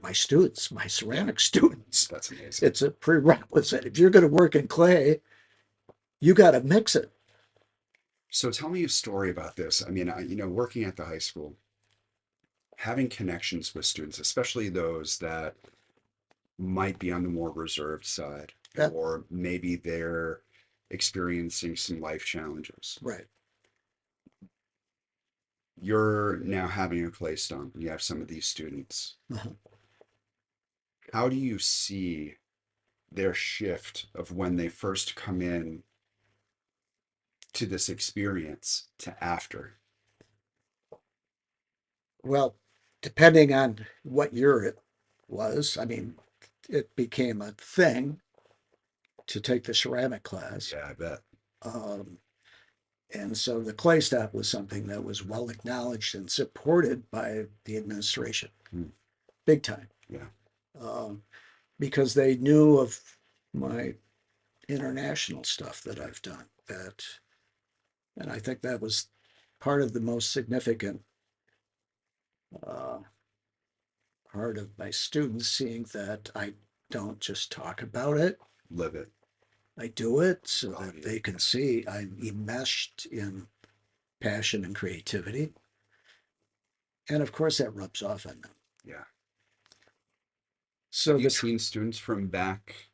My students, my ceramic students. That's amazing. It's a prerequisite. If you're going to work in clay, you got to mix it. So tell me a story about this. I mean, working at the high school, having connections with students, especially those that might be on the more reserved side, Yeah. or maybe they're experiencing some life challenges. Right. You're now having a clay stomp, and you have some of these students. Uh-huh. How do you see their shift of when they first come in to this experience to after? Well, depending on what year it was, I mean, it became a thing to take the ceramic class. Yeah, I bet. And so the clay stomp was something that was well acknowledged and supported by the administration, big time. Yeah. Because they knew of my international stuff that I've done. And I think that was part of the most significant part of my students, seeing that I don't just talk about it, Live it. I do it so that they can see I'm enmeshed in passion and creativity. And of course, that rubs off on them. Yeah. So have you seen students from back?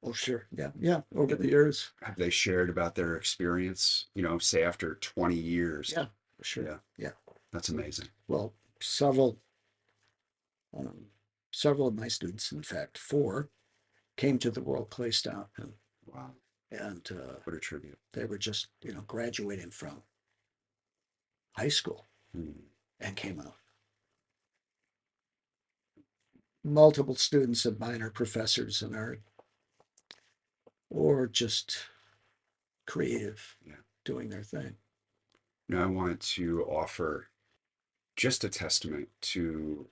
Oh, sure. Yeah. Over the years. Have they shared about their experience, say after 20 years? Yeah, for sure. Yeah. That's amazing. Well, several of my students, in fact, 4, came to the World Clay Stomp. Wow. And what a tribute. They were just, graduating from high school and came out. Multiple students of mine are professors in art or just creative, doing their thing. Now, I want to offer just a testament to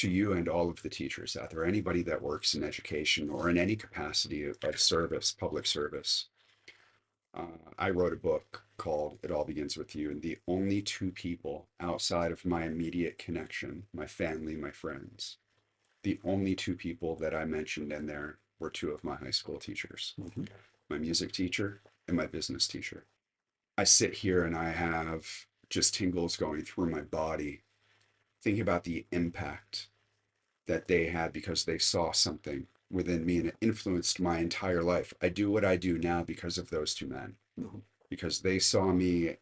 you and all of the teachers out there, anybody that works in education or in any capacity of service, public service. I wrote a book called It All Begins With You, and the only 2 people outside of my immediate connection, my family, my friends, the only 2 people that I mentioned in there were 2 of my high school teachers, my music teacher and my business teacher. I sit here and I have just tingles going through my body, thinking about the impact that they had because they saw something within me, and it influenced my entire life. I do what I do now because of those 2 men, because they saw me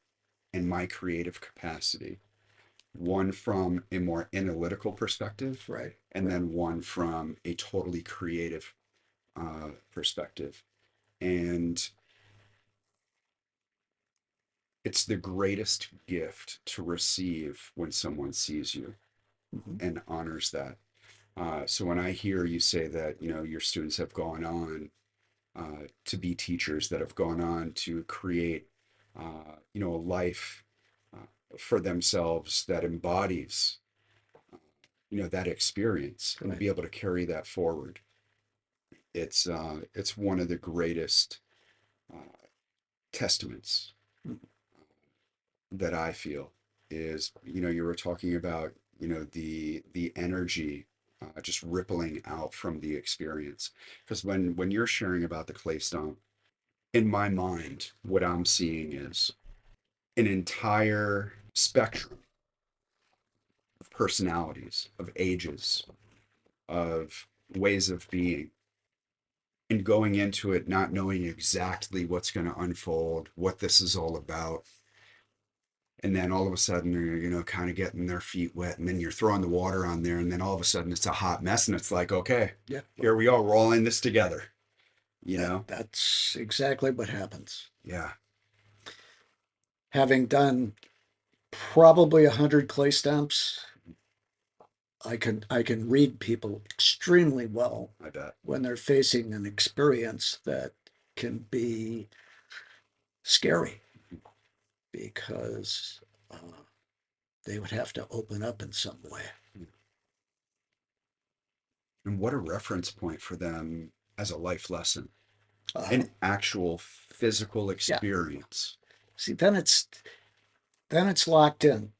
in my creative capacity, one from a more analytical perspective, right, and then one from a totally creative perspective. And it's the greatest gift to receive when someone sees you and honors that. So when I hear you say that, your students have gone on to be teachers, that have gone on to create, a life for themselves that embodies, that experience, and to be able to carry that forward, it's one of the greatest testaments that I feel is, you were talking about, the energy just rippling out from the experience. Because when you're sharing about the clay stomp, in my mind, what I'm seeing is an entire spectrum of personalities, of ages, of ways of being, and going into it not knowing exactly what's going to unfold, what this is all about. And then all of a sudden, you're, kind of getting their feet wet, and then you're throwing the water on there, and then all of a sudden it's a hot mess, and it's like, okay, here we are, we're all in this together. you know? That's exactly what happens. Yeah. Having done probably 100 clay stamps, I can read people extremely well I bet. when they're facing an experience that can be scary because they would have to open up in some way. And what a reference point for them as a life lesson, Uh, an actual physical yeah. experience. See, then it's locked in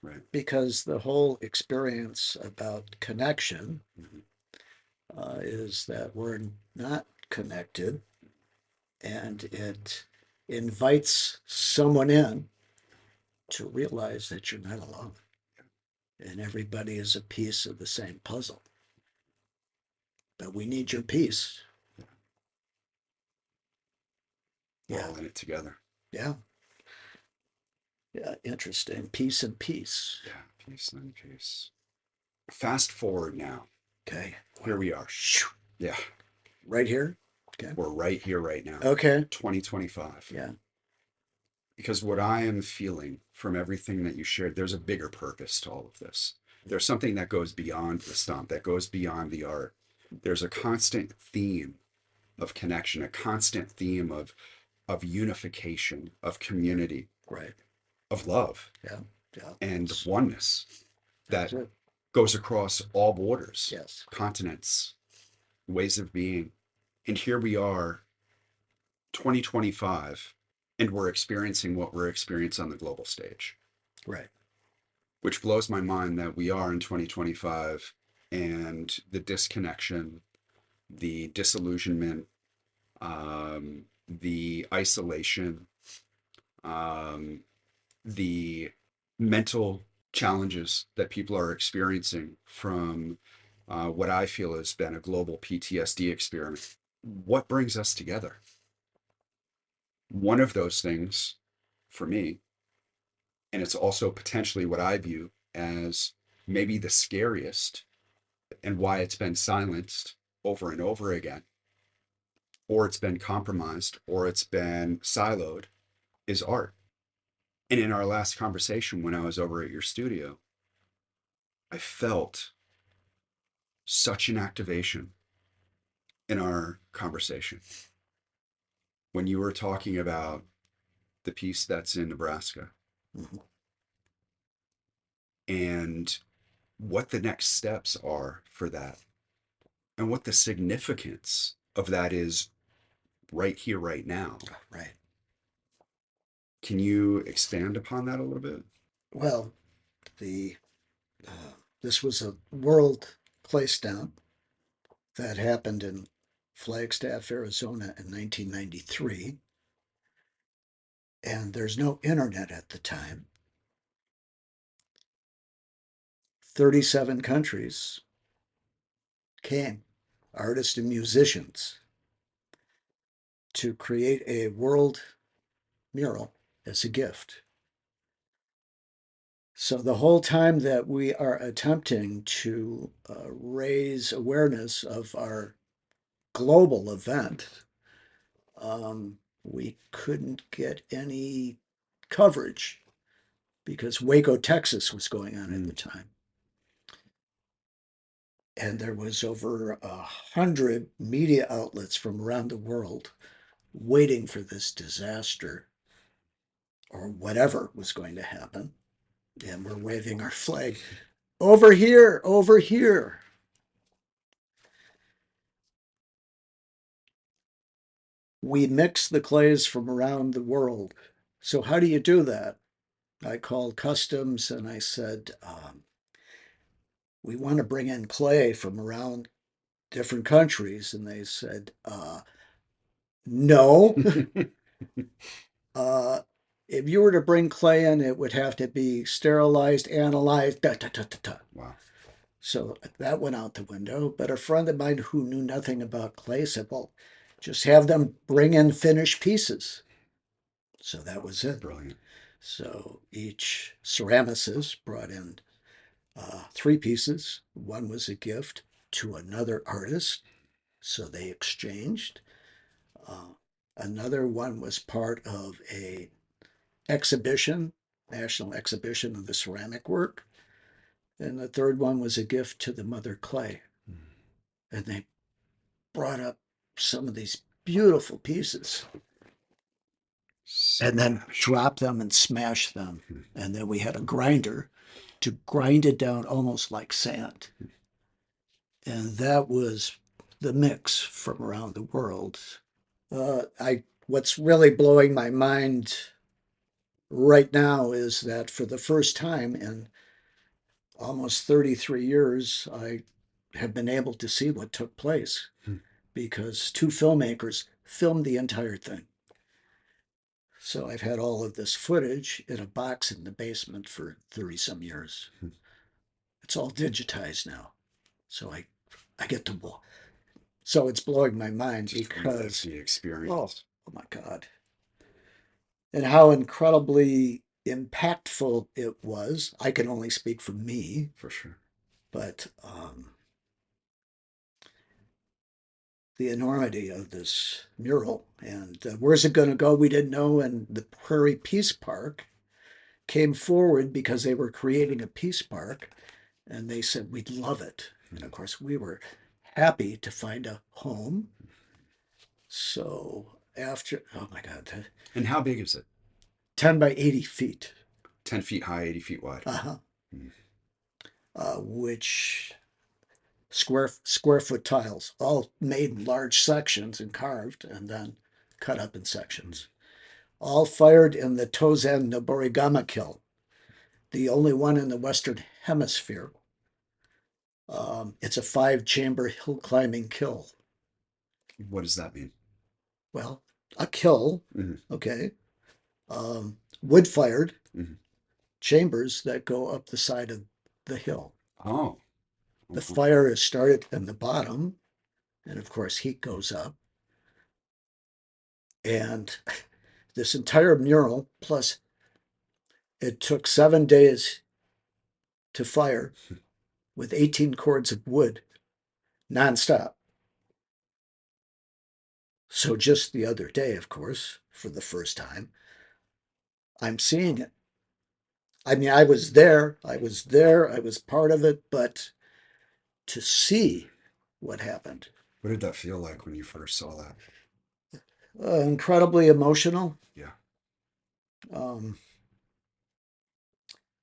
Right. because the whole experience about connection Mhm. is that we're not connected, and it invites someone in to realize that you're not alone and everybody is a piece of the same puzzle. But we need your piece. We're Yeah, all in it together. yeah, yeah. Interesting. Peace and peace. Yeah. Peace and peace. Fast forward now. Okay. Here we are. Yeah. Right here. Okay. We're right here, right now. Okay. 2025. Yeah. Because what I am feeling from everything that you shared, there's a bigger purpose to all of this. There's something that goes beyond the stomp, that goes beyond the art. There's a constant theme of connection, a constant theme of unification, of community, Right. of love, Yeah. Yeah. and oneness That's that it. goes across all borders, Yes. continents, ways of being. And here we are, 2025, and we're experiencing what we're experiencing on the global stage, Right. which blows my mind that we are in 2025, and the disconnection, the disillusionment, the isolation, um, the mental challenges that people are experiencing from what I feel has been a global PTSD experiment. What brings us together? One of those things for me, and it's also potentially what I view as maybe the scariest and why it's been silenced over and over again, or it's been compromised, or it's been siloed, is art. And in our last conversation, when I was over at your studio, I felt such an activation in our conversation when you were talking about the piece that's in Nebraska Mm-hmm. and what the next steps are for that and what the significance of that is right here, right now. Right. Can you expand upon that a little bit? Well, the this was a World Clay Stomp that happened in Flagstaff, Arizona in 1993. And there's no internet at the time. 37 countries came, artists and musicians, to create a world mural as a gift. So the whole time that we are attempting to raise awareness of our global event, we couldn't get any coverage because Waco, Texas was going on at the time. And there was over 100 media outlets from around the world waiting for this disaster or whatever was going to happen. And we're waving our flag, over here, over here. We mix the clays from around the world. So how do you do that? I called customs and I said, we want to bring in clay from around different countries. And they said, no. Uh, if you were to bring clay in, it would have to be sterilized, analyzed, da, da, da, da, da. Wow. So that went out the window. But a friend of mine who knew nothing about clay said, well, just have them bring in finished pieces. So that was it. Brilliant. So each ceramicist brought in 3 pieces. One was a gift to another artist. So they exchanged. Uh, Another one was part of a exhibition, national exhibition of the ceramic work. And the third one was a gift to the mother clay. And they brought up some of these beautiful pieces and then drop them and smash them. And then we had a grinder to grind it down almost like sand. And that was the mix from around the world. What's really blowing my mind right now is that for the first time in almost 33 years, I have been able to see what took place because two filmmakers filmed the entire thing. So I've had all of this footage in a box in the basement for 30 some years. It's all digitized now. So I get to, so it's blowing my mind Just because, the experience. oh my God. And how incredibly impactful it was. I can only speak for me, For sure. but the enormity of this mural and where's it going to go, we didn't know. And the Prairie Peace Park came forward because they were creating a peace park and they said, we'd love it. And of course, we were happy to find a home. So after, oh my God, And how big is it? 10 by 80 feet. 10 feet high, 80 feet wide. Uh-huh. Mm. Which square foot tiles, all made in large sections and carved and then cut up in sections. All fired in the Tozen Noborigama kiln, the only one in the Western Hemisphere. It's a 5-chamber hill climbing kiln. What does that mean? Well, a kiln, Mm-hmm. okay, wood fired Mm-hmm. chambers that go up the side of the hill. Oh. The Uh-huh. fire is started in the bottom, and of course, heat goes up. And this entire mural, plus it took 7 days to fire with 18 cords of wood nonstop. So just the other day, of course, for the first time, I'm seeing it. I mean, I was there, I was part of it, but to see what happened, What did that feel like when you first saw that? incredibly emotional. Yeah. Um,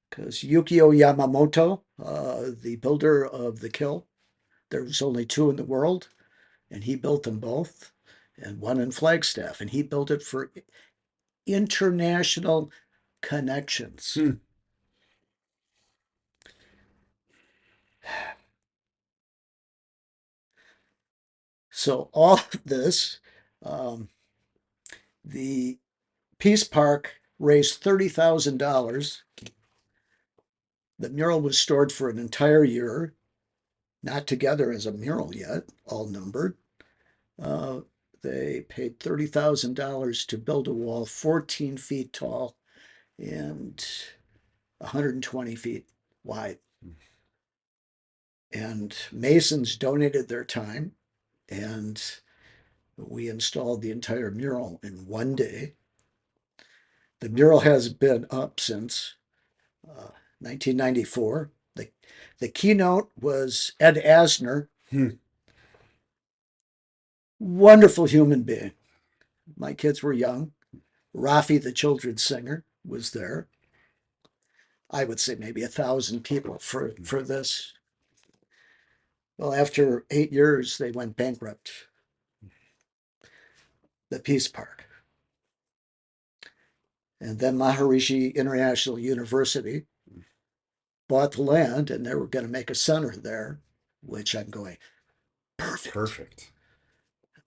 because Yukio Yamamoto, the builder of the kiln, there was only two in the world, and he built them both, and one in Flagstaff, and he built it for international connections. Hmm. So all of this, um, the Peace Park raised $30,000. The mural was stored for an entire year, not together as a mural yet, all numbered. Uh, they paid $30,000 to build a wall 14 feet tall and 120 feet wide. And masons donated their time, and we installed the entire mural in one day. The mural has been up since 1994. The keynote was Ed Asner, Hmm. wonderful human being. My kids were young. Rafi, the children's singer, was there. I would say maybe 1,000 people for this. Well, after 8 years, they went bankrupt. The Peace Park. And then Maharishi International University bought the land and they were going to make a center there, which I'm going, perfect. Perfect.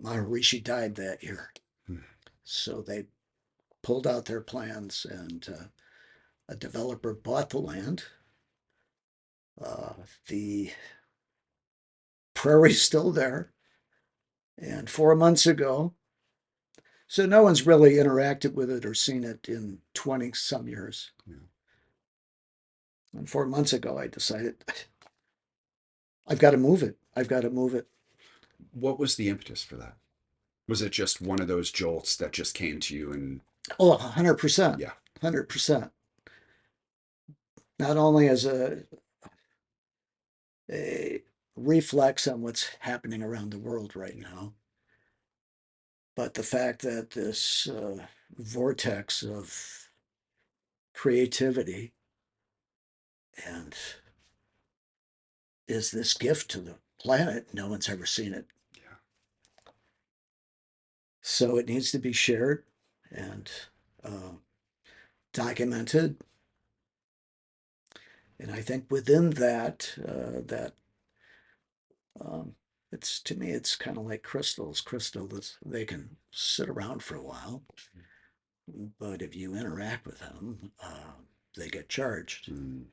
Maharishi died that year. Hmm. So they pulled out their plans and a developer bought the land. The prairie's still there. And 4 months ago, so no one's really interacted with it or seen it in 20 some years. Yeah. And 4 months ago, I decided I've got to move it. I've got to move it. What was the impetus for that? Was it just one of those jolts that just came to you and Oh, 100%. yeah. 100%. Not only as a reflex on what's happening around the world right now, but the fact that this vortex of creativity and is this gift to the planet. No one's ever seen it. Yeah. So it needs to be shared and documented. And I think within that, um, it's to me, it's kind of like crystals. Crystals, they can sit around for a while, but if you interact with them, they get charged. Mm.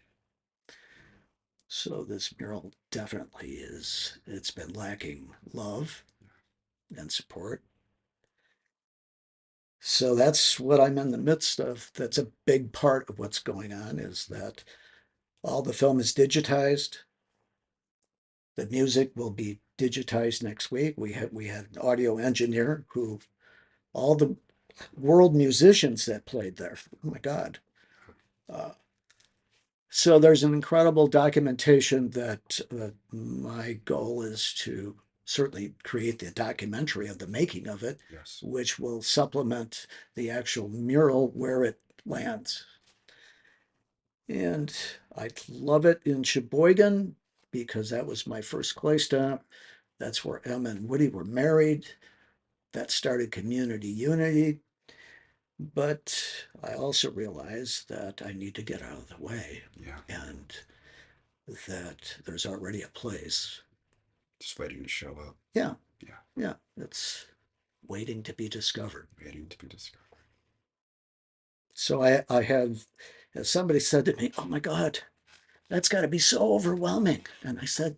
So this mural definitely is, it's been lacking love and support. So that's what I'm in the midst of. That's a big part of what's going on is that all the film is digitized. The music will be digitized next week. We had an audio engineer who all the world musicians that played there. Oh my God. Uh, so there's an incredible documentation that my goal is to certainly create the documentary of the making of it, Yes. which will supplement the actual mural where it lands. And I love it in Sheboygan because that was my first clay stamp. That's where Emma and Woody were married. That started community unity. But I also realized that I need to get out of the way Yeah. and that there's already a place. Just waiting to show up. Yeah, Yeah. yeah, it's waiting to be discovered. Waiting to be discovered. So I have, as somebody said to me, oh my God, that's got to be so overwhelming. And I said,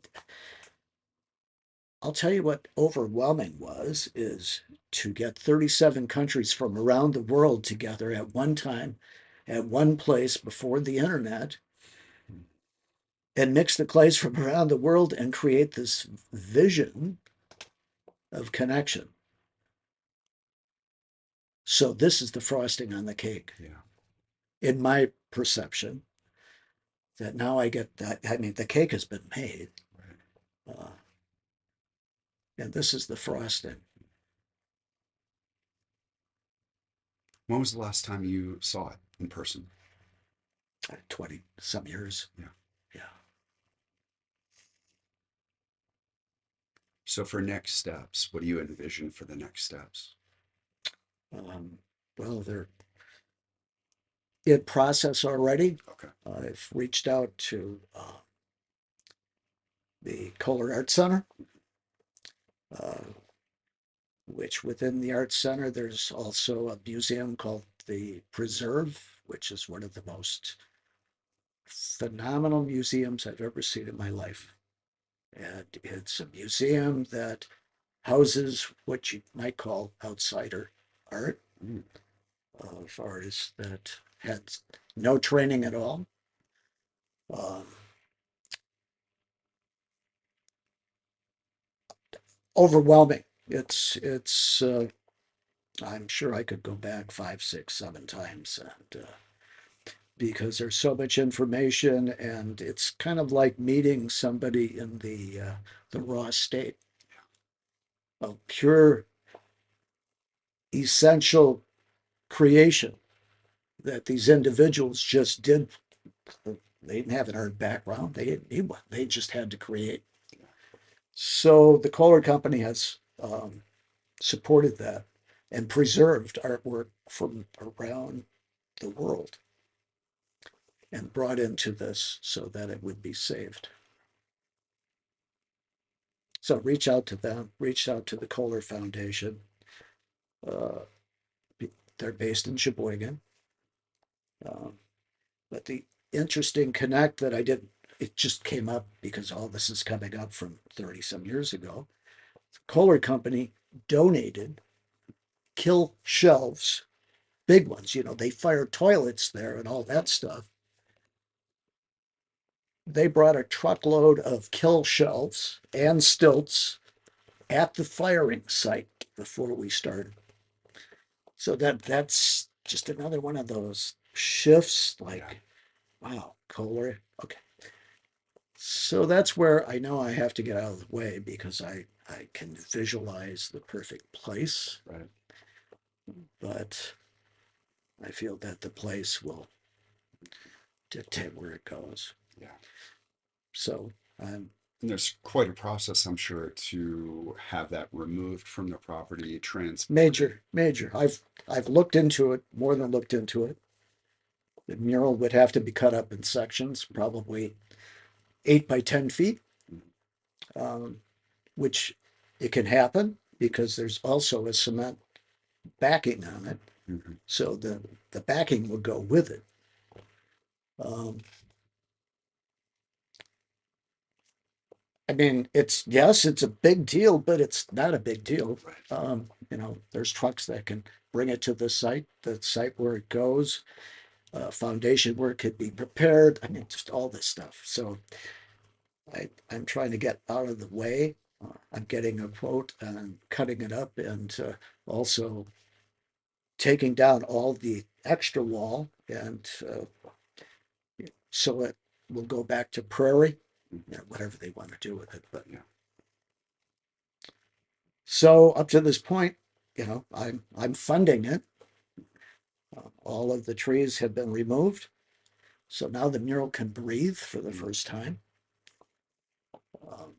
I'll tell you what overwhelming was is to get 37 countries from around the world together at one time, at one place before the internet, and mix the clays from around the world and create this vision of connection. So this is the frosting on the cake. Yeah. In my perception, that now I get that. I mean, the cake has been made, Right. and this is the frosting. When was the last time you saw it in person? 20 some years. Yeah. Yeah. So for next steps, what do you envision for the next steps? Well, they're in process already. Okay. I've reached out to the Kohler Art Center, uh, which within the Art Center, there's also a museum called the Preserve, which is one of the most phenomenal museums I've ever seen in my life. And it's a museum that houses what you might call outsider art Mm. of artists that had no training at all. Um, Overwhelming. It's I'm sure I could go back 5, 6, 7 times, and because there's so much information, and it's kind of like meeting somebody in the raw state of pure essential creation that these individuals just did. They didn't have an art background. They didn't need one. They just had to create. So the Kohler Company has supported that and preserved artwork from around the world and brought into this so that it would be saved. So reach out to them, reach out to the Kohler Foundation. Uh, they're based in Sheboygan. Um, but the interesting connect that I did, it just came up because all this is coming up from 30 some years ago. The Kohler Company donated kill shelves, big ones, they fire toilets there and all that stuff. They brought a truckload of kill shelves and stilts at the firing site before we started. So that's just another one of those shifts, like, wow, color. Okay. So that's where I know I have to get out of the way because I can visualize the perfect place, Right. but I feel that the place will dictate where it goes. Yeah. So I'm And there's quite a process, I'm sure, to have that removed from the property, transported. major. I've looked into it, more than looked into it. The mural would have to be cut up in sections, probably 8 by 10 feet, um, which it can happen because there's also a cement backing on it. Mm-hmm. So the backing will go with it. Um, I mean, yes, it's a big deal, but it's not a big deal. Right. There's trucks that can bring it to the site where it goes, foundation where it could be prepared. I mean, just all this stuff. So I'm trying to get out of the way. I'm getting a quote and cutting it up and also taking down all the extra wall and so it will go back to prairie, whatever they want to do with it. But Yeah. so up to this point, I'm funding it. All of the trees have been removed, so now the mural can breathe for the first time. Um,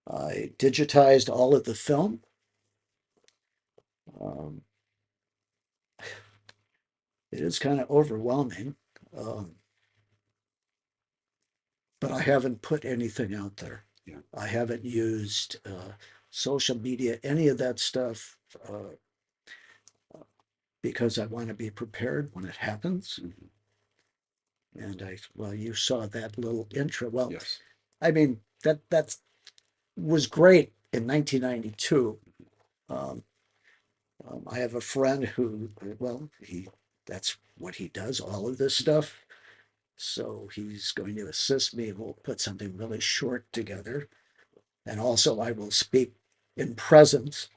I digitized all of the film. Um, it is kind of overwhelming, um, but I haven't put anything out there. Yeah. I haven't used social media, any of that stuff, because I want to be prepared when it happens. Mm-hmm. And well, you saw that little intro. Well, Yes. I mean, that was great in 1992. Um, I have a friend who, well, that's what he does, all of this stuff. So he's going to assist me. We'll put something really short together. And also, I will speak in presence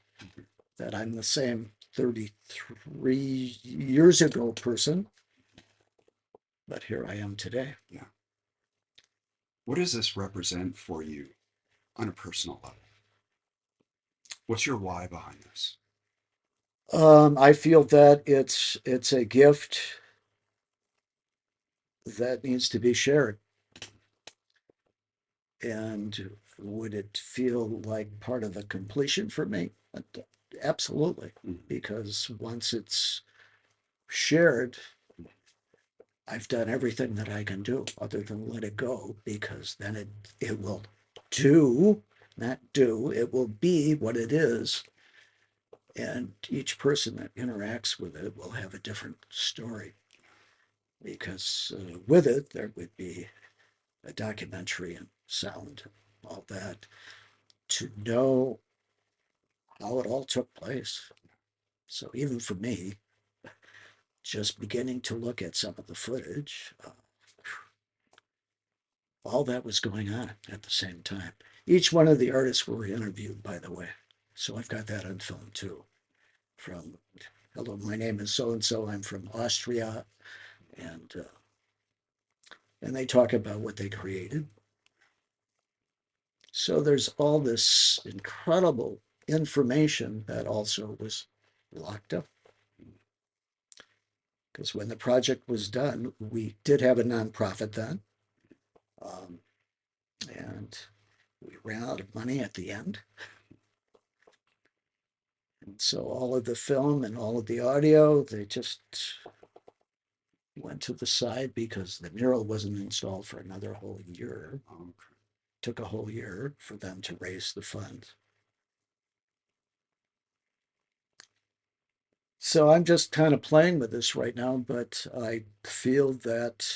that I'm the same 33 years ago person, but here I am today. Yeah. What does this represent for you on a personal level? What's your why behind this? I feel that it's a gift that needs to be shared. And would it feel like part of a completion for me? Absolutely, Mm-hmm. because once it's shared, I've done everything that I can do other than let it go, because then it will do, not do, it will be what it is. And each person that interacts with it will have a different story, because with it, there would be a documentary and sound and all that to know how it all took place. So even for me, just beginning to look at some of the footage, all that was going on at the same time. Each one of the artists were interviewed, by the way. So I've got that on film too. From, hello, my name is so and so. I'm from Austria, and they talk about what they created. So there's all this incredible information that also was locked up. Because when the project was done, we did have a nonprofit then, um, and we ran out of money at the end. And so all of the film and all of the audio, they just went to the side because the mural wasn't installed for another whole year. Okay. Took a whole year for them to raise the funds. So I'm just kind of playing with this right now, but I feel that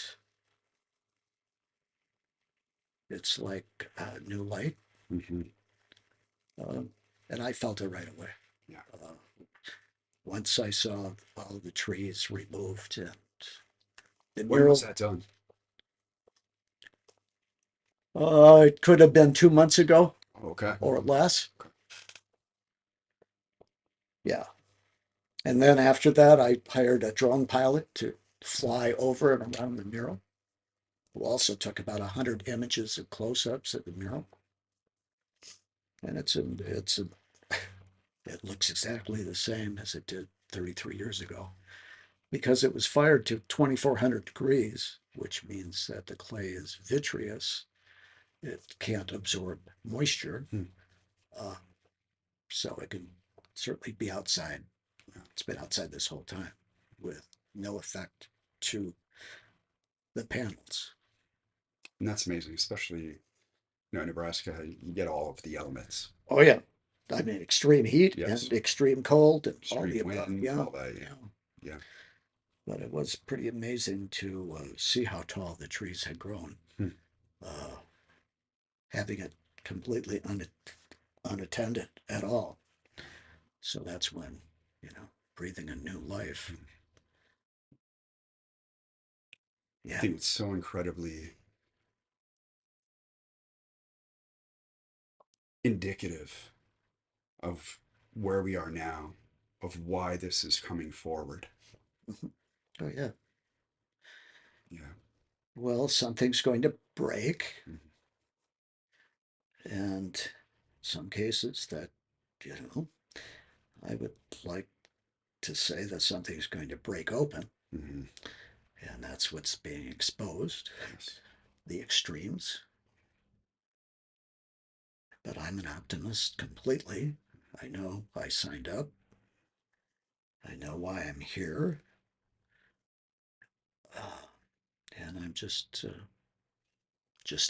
it's like a new light. Mm-hmm. Um, and I felt it right away. Yeah. Once I saw all the trees removed and the When was mural, that done? it could have been 2 months ago. Okay. or less. Okay. Yeah. And then after that, I hired a drone pilot to fly over and around the mural, who also took about 100 images of close-ups of the mural. And it looks exactly the same as it did 33 years ago because it was fired to 2400 degrees, which means that the clay is vitreous. It can't absorb moisture. Hmm. Uh, so it can certainly be outside. It's been outside this whole time with no effect to the panels. And that's amazing, especially Nebraska. You get all of the elements. Oh yeah, I mean extreme heat Yes. and extreme cold and all the Extreme above. wind, Yeah, all that. Yeah. yeah. Yeah. But it was pretty amazing to see how tall the trees had grown, Hmm. uh, having it completely unattended at all. So that's when, breathing a new life. Hmm. I Yeah. think it's so incredibly indicative of where we are now, of why this is coming forward. Mhm. Oh yeah. Yeah. Well, something's going to break, Mhm. and some cases that, you know, I would like to say that something's going to break open, Mhm. and that's what's being exposed, Yes. the extremes. But I'm an optimist completely. I know I signed up. I know why I'm here. Uh, and I'm just a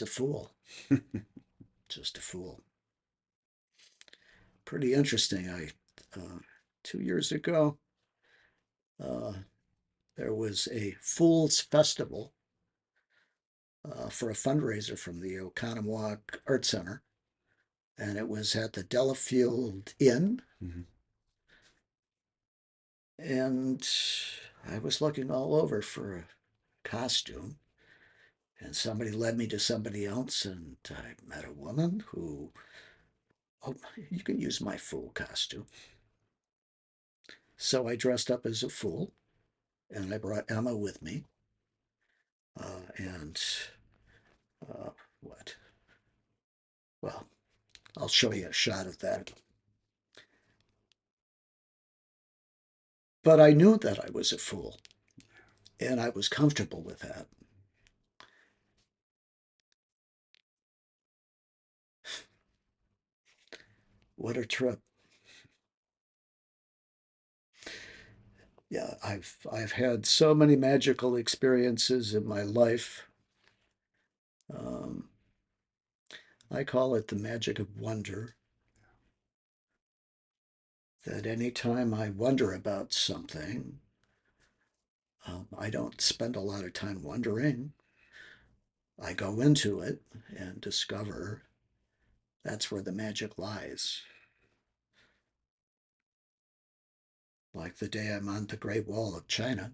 fool. Just a fool. Pretty interesting. 2 years ago, uh, there was a Fools Festival for a fundraiser from the Oconomowoc Art Center, and it was at the Delafield Inn. Mhm. And I was looking all over for a costume, and somebody led me to somebody else, and I met a woman who, oh, you can use my fool costume. So I dressed up as a fool, and I brought Emma with me. And what? Well, I'll show you a shot of that. But I knew that I was a fool, and I was comfortable with that. What a trip. Yeah, I've had so many magical experiences in my life. Um, I call it the magic of wonder. That anytime I wonder about something, I don't spend a lot of time wondering. I go into it and discover that's where the magic lies. Like the day I'm on the Great Wall of China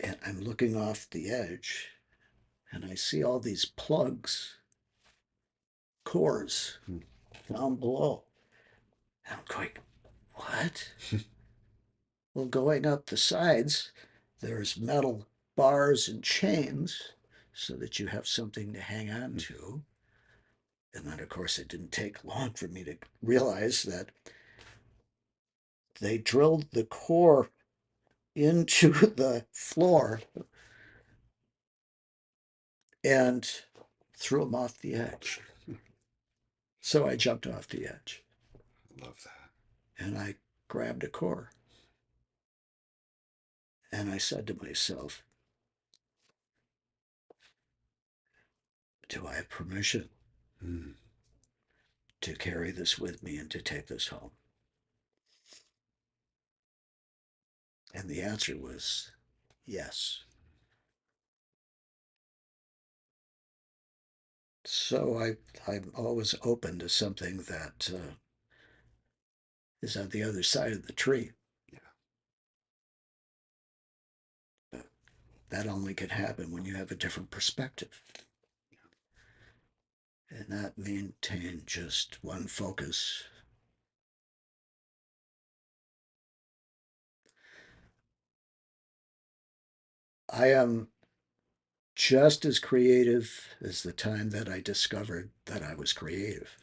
and I'm looking off the edge and I see all these plugs, cores Hmm. down below. And I'm going, what? Well, going up the sides, there's metal bars and chains so that you have something to hang on to. And then, of course, it didn't take long for me to realize that they drilled the core into the floor and threw them off the edge. So I jumped off the edge Love that. and I grabbed a core. And I said to myself, do I have permission Mm. to carry this with me and to take this home? And the answer was yes. So I'm always open to something that is on the other side of the tree. Yeah. But that only can happen when you have a different perspective. and not maintain just one focus. I am just as creative as the time that I discovered that I was creative.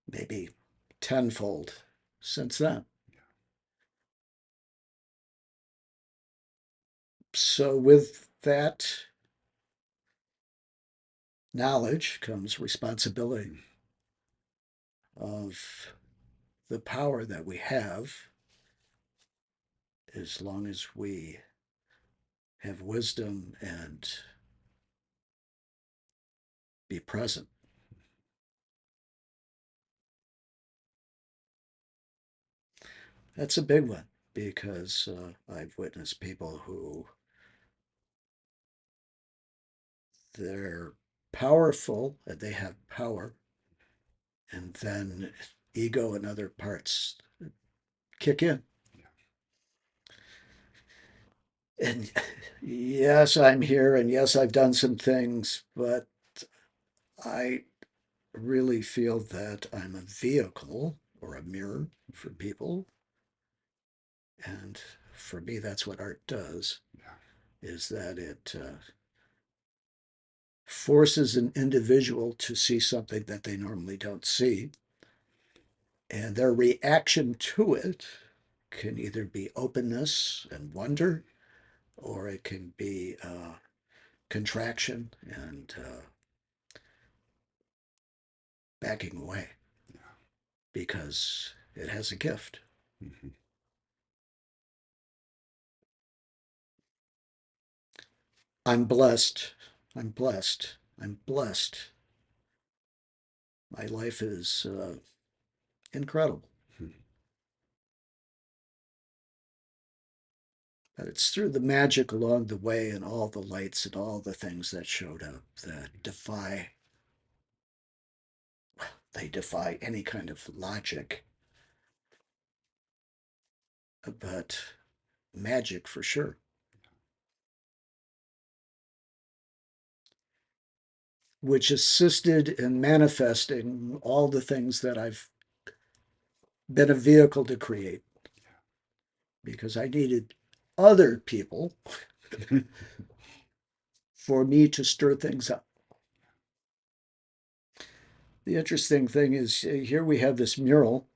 Maybe tenfold since then. So, with that knowledge comes responsibility of the power that we have as long as we have wisdom and be present. That's a big one because I've witnessed people who they're powerful and they have power, and then ego and other parts kick in. And yes, I'm here, and yes, I've done some things, but I really feel that I'm a vehicle or a mirror for people. And for me, that's what art does, is that it forces an individual to see something that they normally don't see. And their reaction to it can either be openness and wonder, or it can be contraction and backing away because it has a gift. Mm-hmm. I'm blessed. I'm blessed. I'm blessed. My life is incredible. Mm-hmm. But it's through the magic along the way and all the lights and all the things that showed up that they defy any kind of logic, but magic for sure, which assisted in manifesting all the things that I've been a vehicle to create because I needed other people for me to stir things up. The interesting thing is here we have this mural,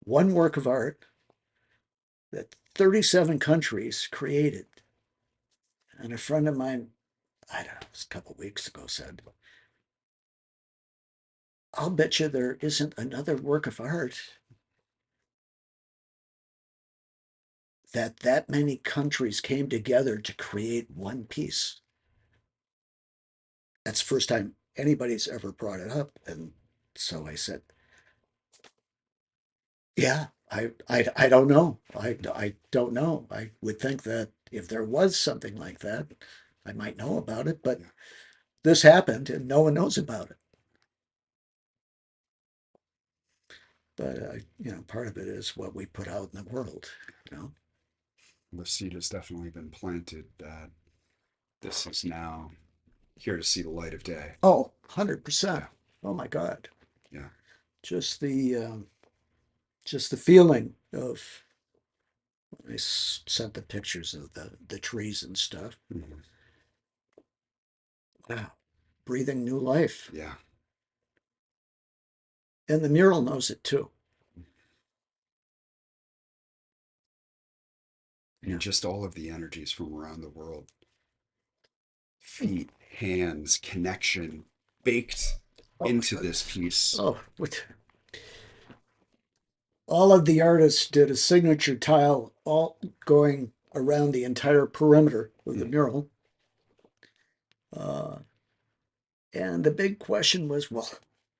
one work of art that 37 countries created. And a friend of mine, I don't know, it was a couple of weeks ago, said, I'll bet you there isn't another work of art that many countries came together to create one piece. That's the first time anybody's ever brought it up. And so I said, yeah, I don't know. I don't know. I would think that if there was something like that, I might know about it, but this happened and no one knows about it. But part of it is what we put out in the world. You know, The seed has definitely been planted that this is now here to see the light of day. oh, 100%. Yeah, Oh my God, yeah. just the feeling of I sent the pictures of the trees and stuff. Mm-hmm. Wow, breathing new life, Yeah. and the mural knows it too. And Yeah. just all of the energies from around the world, feet, hands, connection, baked Oh my into this goodness. piece. Oh, what? All of the artists did a signature tile, all going around the entire perimeter of the Mm. mural. Uh, and the big question was, well,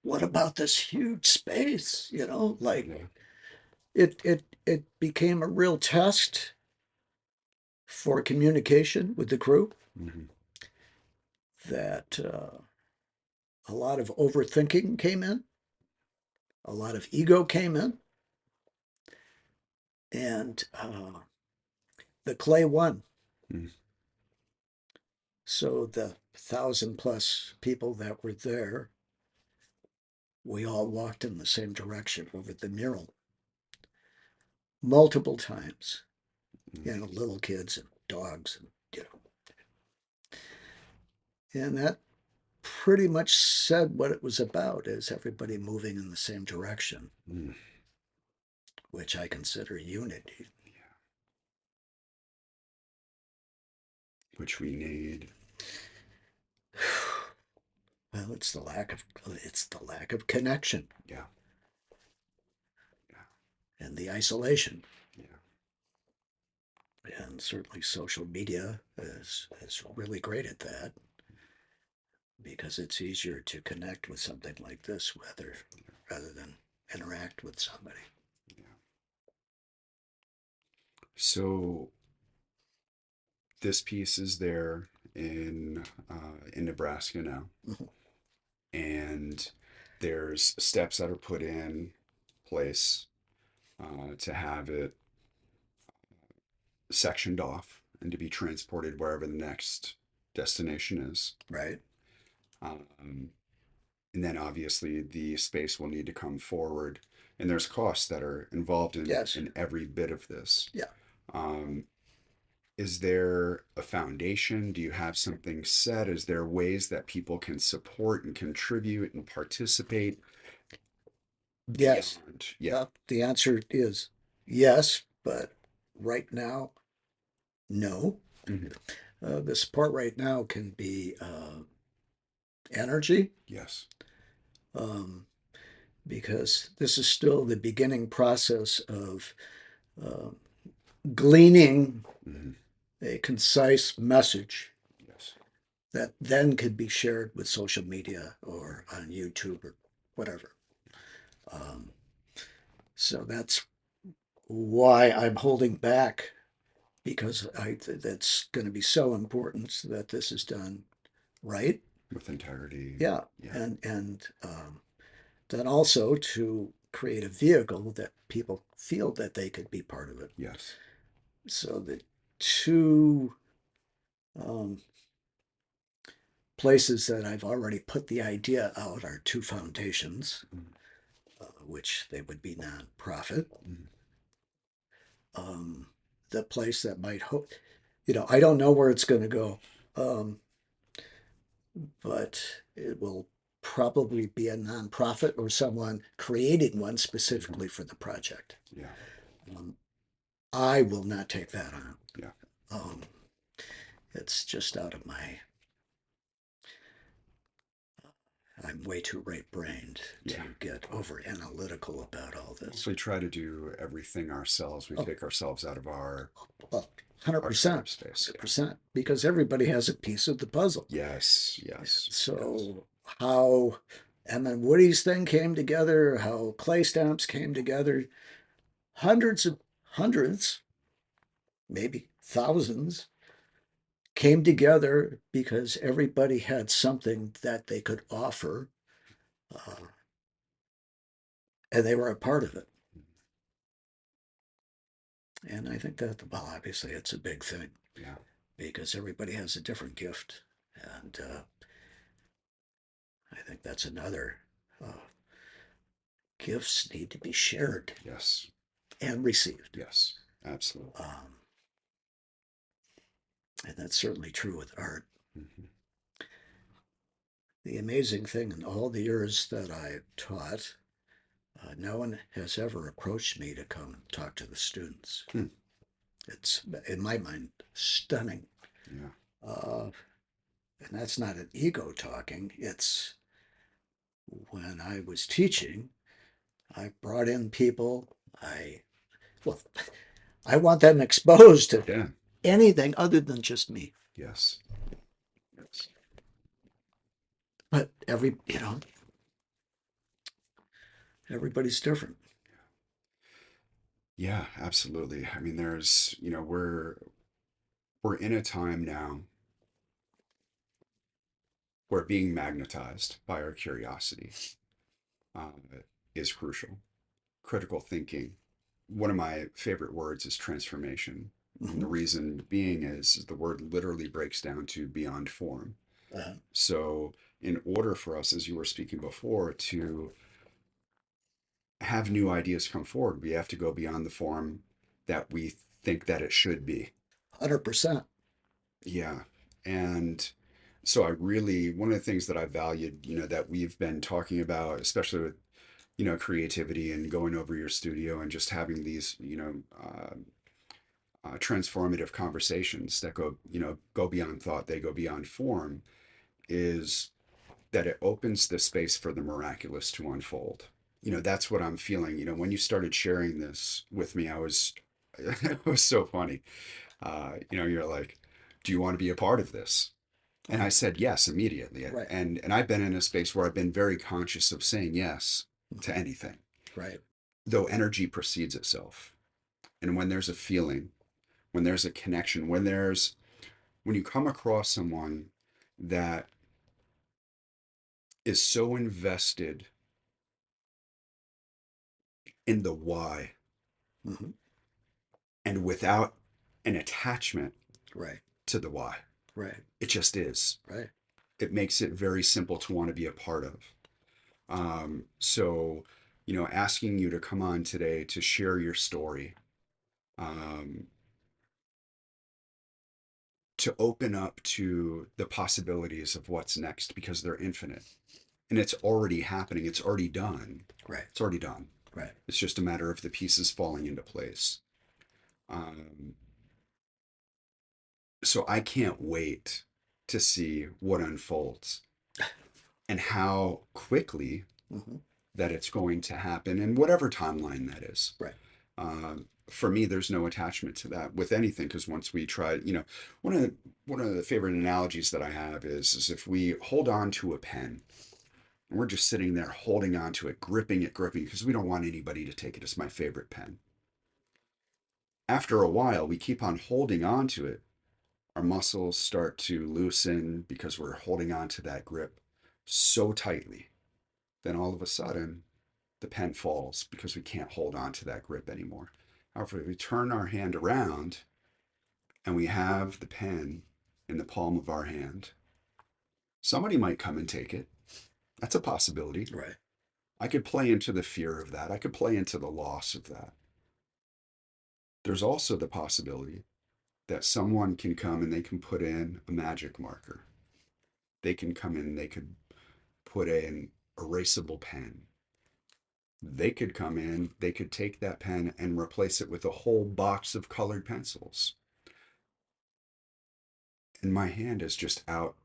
what about this huge space? Like Yeah. it became a real test for communication with the crew Mm-hmm. that a lot of overthinking came in, a lot of ego came in, and the clay won. Mm. So the 1,000+ people that were there, we all walked in the same direction over the mural multiple times. Mm. You know, little kids and dogs, and and that pretty much said what it was about: is everybody moving in the same direction, Mm. which I consider unity. Yeah. Which we need. Well, it's the lack of connection Yeah. Yeah. and the isolation. Yeah. And certainly social media is really great at that, because it's easier to connect with something like this rather than interact with somebody. Yeah. So this piece is there in Nebraska now, Mhm. and there's steps that are put in place to have it sectioned off and to be transported wherever the next destination is. Right? Um, and then obviously the space will need to come forward, and there's costs that are involved Yes. in every bit of this. Yeah. Um, is there a foundation? Do you have something set? Is there ways that people can support and contribute and participate Yes. beyond? Yeah. Well, the answer is yes, but right now, no. Hmm. The support right now can be energy, Yes. um, because this is still the beginning process of uh, gleaning Hmm. a concise message Yes. that then could be shared with social media or on YouTube or whatever. Um, so that's why I'm holding back, because that's going to be so important that this is done right. With integrity. Yeah, Yeah. and then also to create a vehicle that people feel that they could be part of it. Yes. So the two um, places that I've already put the idea out are two foundations, Mm. which they would be nonprofit. Mm. Um, the place that might hope, I don't know where it's going to go, um, but it will probably be a nonprofit or someone creating one Mhm. specifically for the project. Yeah. Um, I will not take that on. Yeah. Um, it's just out of my. I'm way too right-brained Yeah. to get over analytical about all this. We try to do everything ourselves. We Oh, take ourselves out of well, hundred our scope percent, space. hundred Yeah. percent, because everybody has a piece of the puzzle. Yes. Yes. Yes. So how Emma Woody's thing came together, how Clay Stomps came together, hundreds, maybe thousands, came together because everybody had something that they could offer, uh, and they were a part of it. And I think that, well, obviously, it's a big thing Yeah. because everybody has a different gift, and I think that's another. Gifts need to be shared Yes. and received. Yes. Absolutely. And that's certainly true with art. Hmm. The amazing thing in all the years that I've taught, no one has ever approached me to come talk to the students. Hmm. It's, in my mind, stunning. Yeah. Uh, and that's not an ego talking. It's when I was teaching, I brought in people. Well, I want them exposed to Yeah. anything other than just me. Yes. Yes. But everybody's different. Yeah. Absolutely. I mean, we're in a time now where being magnetized by our curiosity uh, is crucial. Critical thinking. One of my favorite words is transformation. And the Hmm. reason being is the word literally breaks down to beyond form. Uh, So, in order for us, as you were speaking before, to have new ideas come forward, we have to go beyond the form that we think that it should be. 100%. Yeah. And so I really, one of the things that I valued, that we've been talking about, especially with, creativity and going over your studio and just having these, transformative conversations that go beyond thought, they go beyond form, is that it opens the space for the miraculous to unfold. That's what I'm feeling. When you started sharing this with me, it was so funny. You're like, do you want to be a part of this? And I Uh, said yes immediately. right. And I've been in a space where I've been very conscious of saying yes to Mhm. anything, Right. though energy precedes itself. And when there's a feeling, when there's a connection, when you come across someone that is so invested in the why Hmm. and without an attachment Right. to the why, Right. it just is. Right. It makes it very simple to want to be a part of. So, asking you to come on today to share your story, um, to open up to the possibilities of what's next because they're infinite and it's already happening. It's already done. Right. It's already done. Right. It's just a matter of the pieces falling into place. Um, so I can't wait to see what unfolds and how quickly Hmm. that it's going to happen in whatever timeline that is. Right. For me, there's no attachment to that with anything because once we try, one of the one of the favorite analogies that I have is if we hold on to a pen and we're just sitting there holding on to it, gripping because we don't want anybody to take it. It's my favorite pen. After a while, we keep on holding on to it. Our muscles start to loosen because we're holding on to that grip so tightly. Then all of a sudden, the pen falls because we can't hold on to that grip anymore. However, if we turn our hand around and we have the pen in the palm of our hand, somebody might come and take it. That's a possibility. Right. I could play into the fear of that. I could play into the loss of that. There's also the possibility that someone can come and they can put in a magic marker. They can come in, they could put in erasable pen. They could come in, they could take that pen and replace it with a whole box of colored pencils. And my hand is just out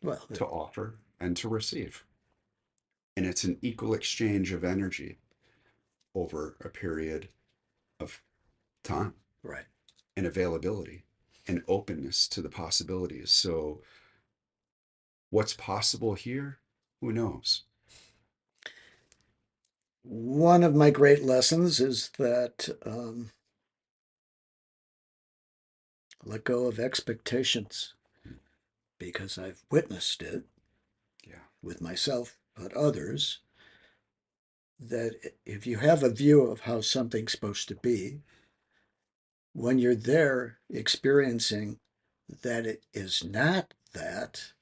Well, to offer and to receive. And it's an equal exchange of energy over a period of time right. and availability and openness to the possibilities. So, what's possible here? Who knows? One of my great lessons is that let go of expectations because I've witnessed it Yeah, with myself, but others, that if you have a view of how something's supposed to be, when you're there experiencing that it is not that,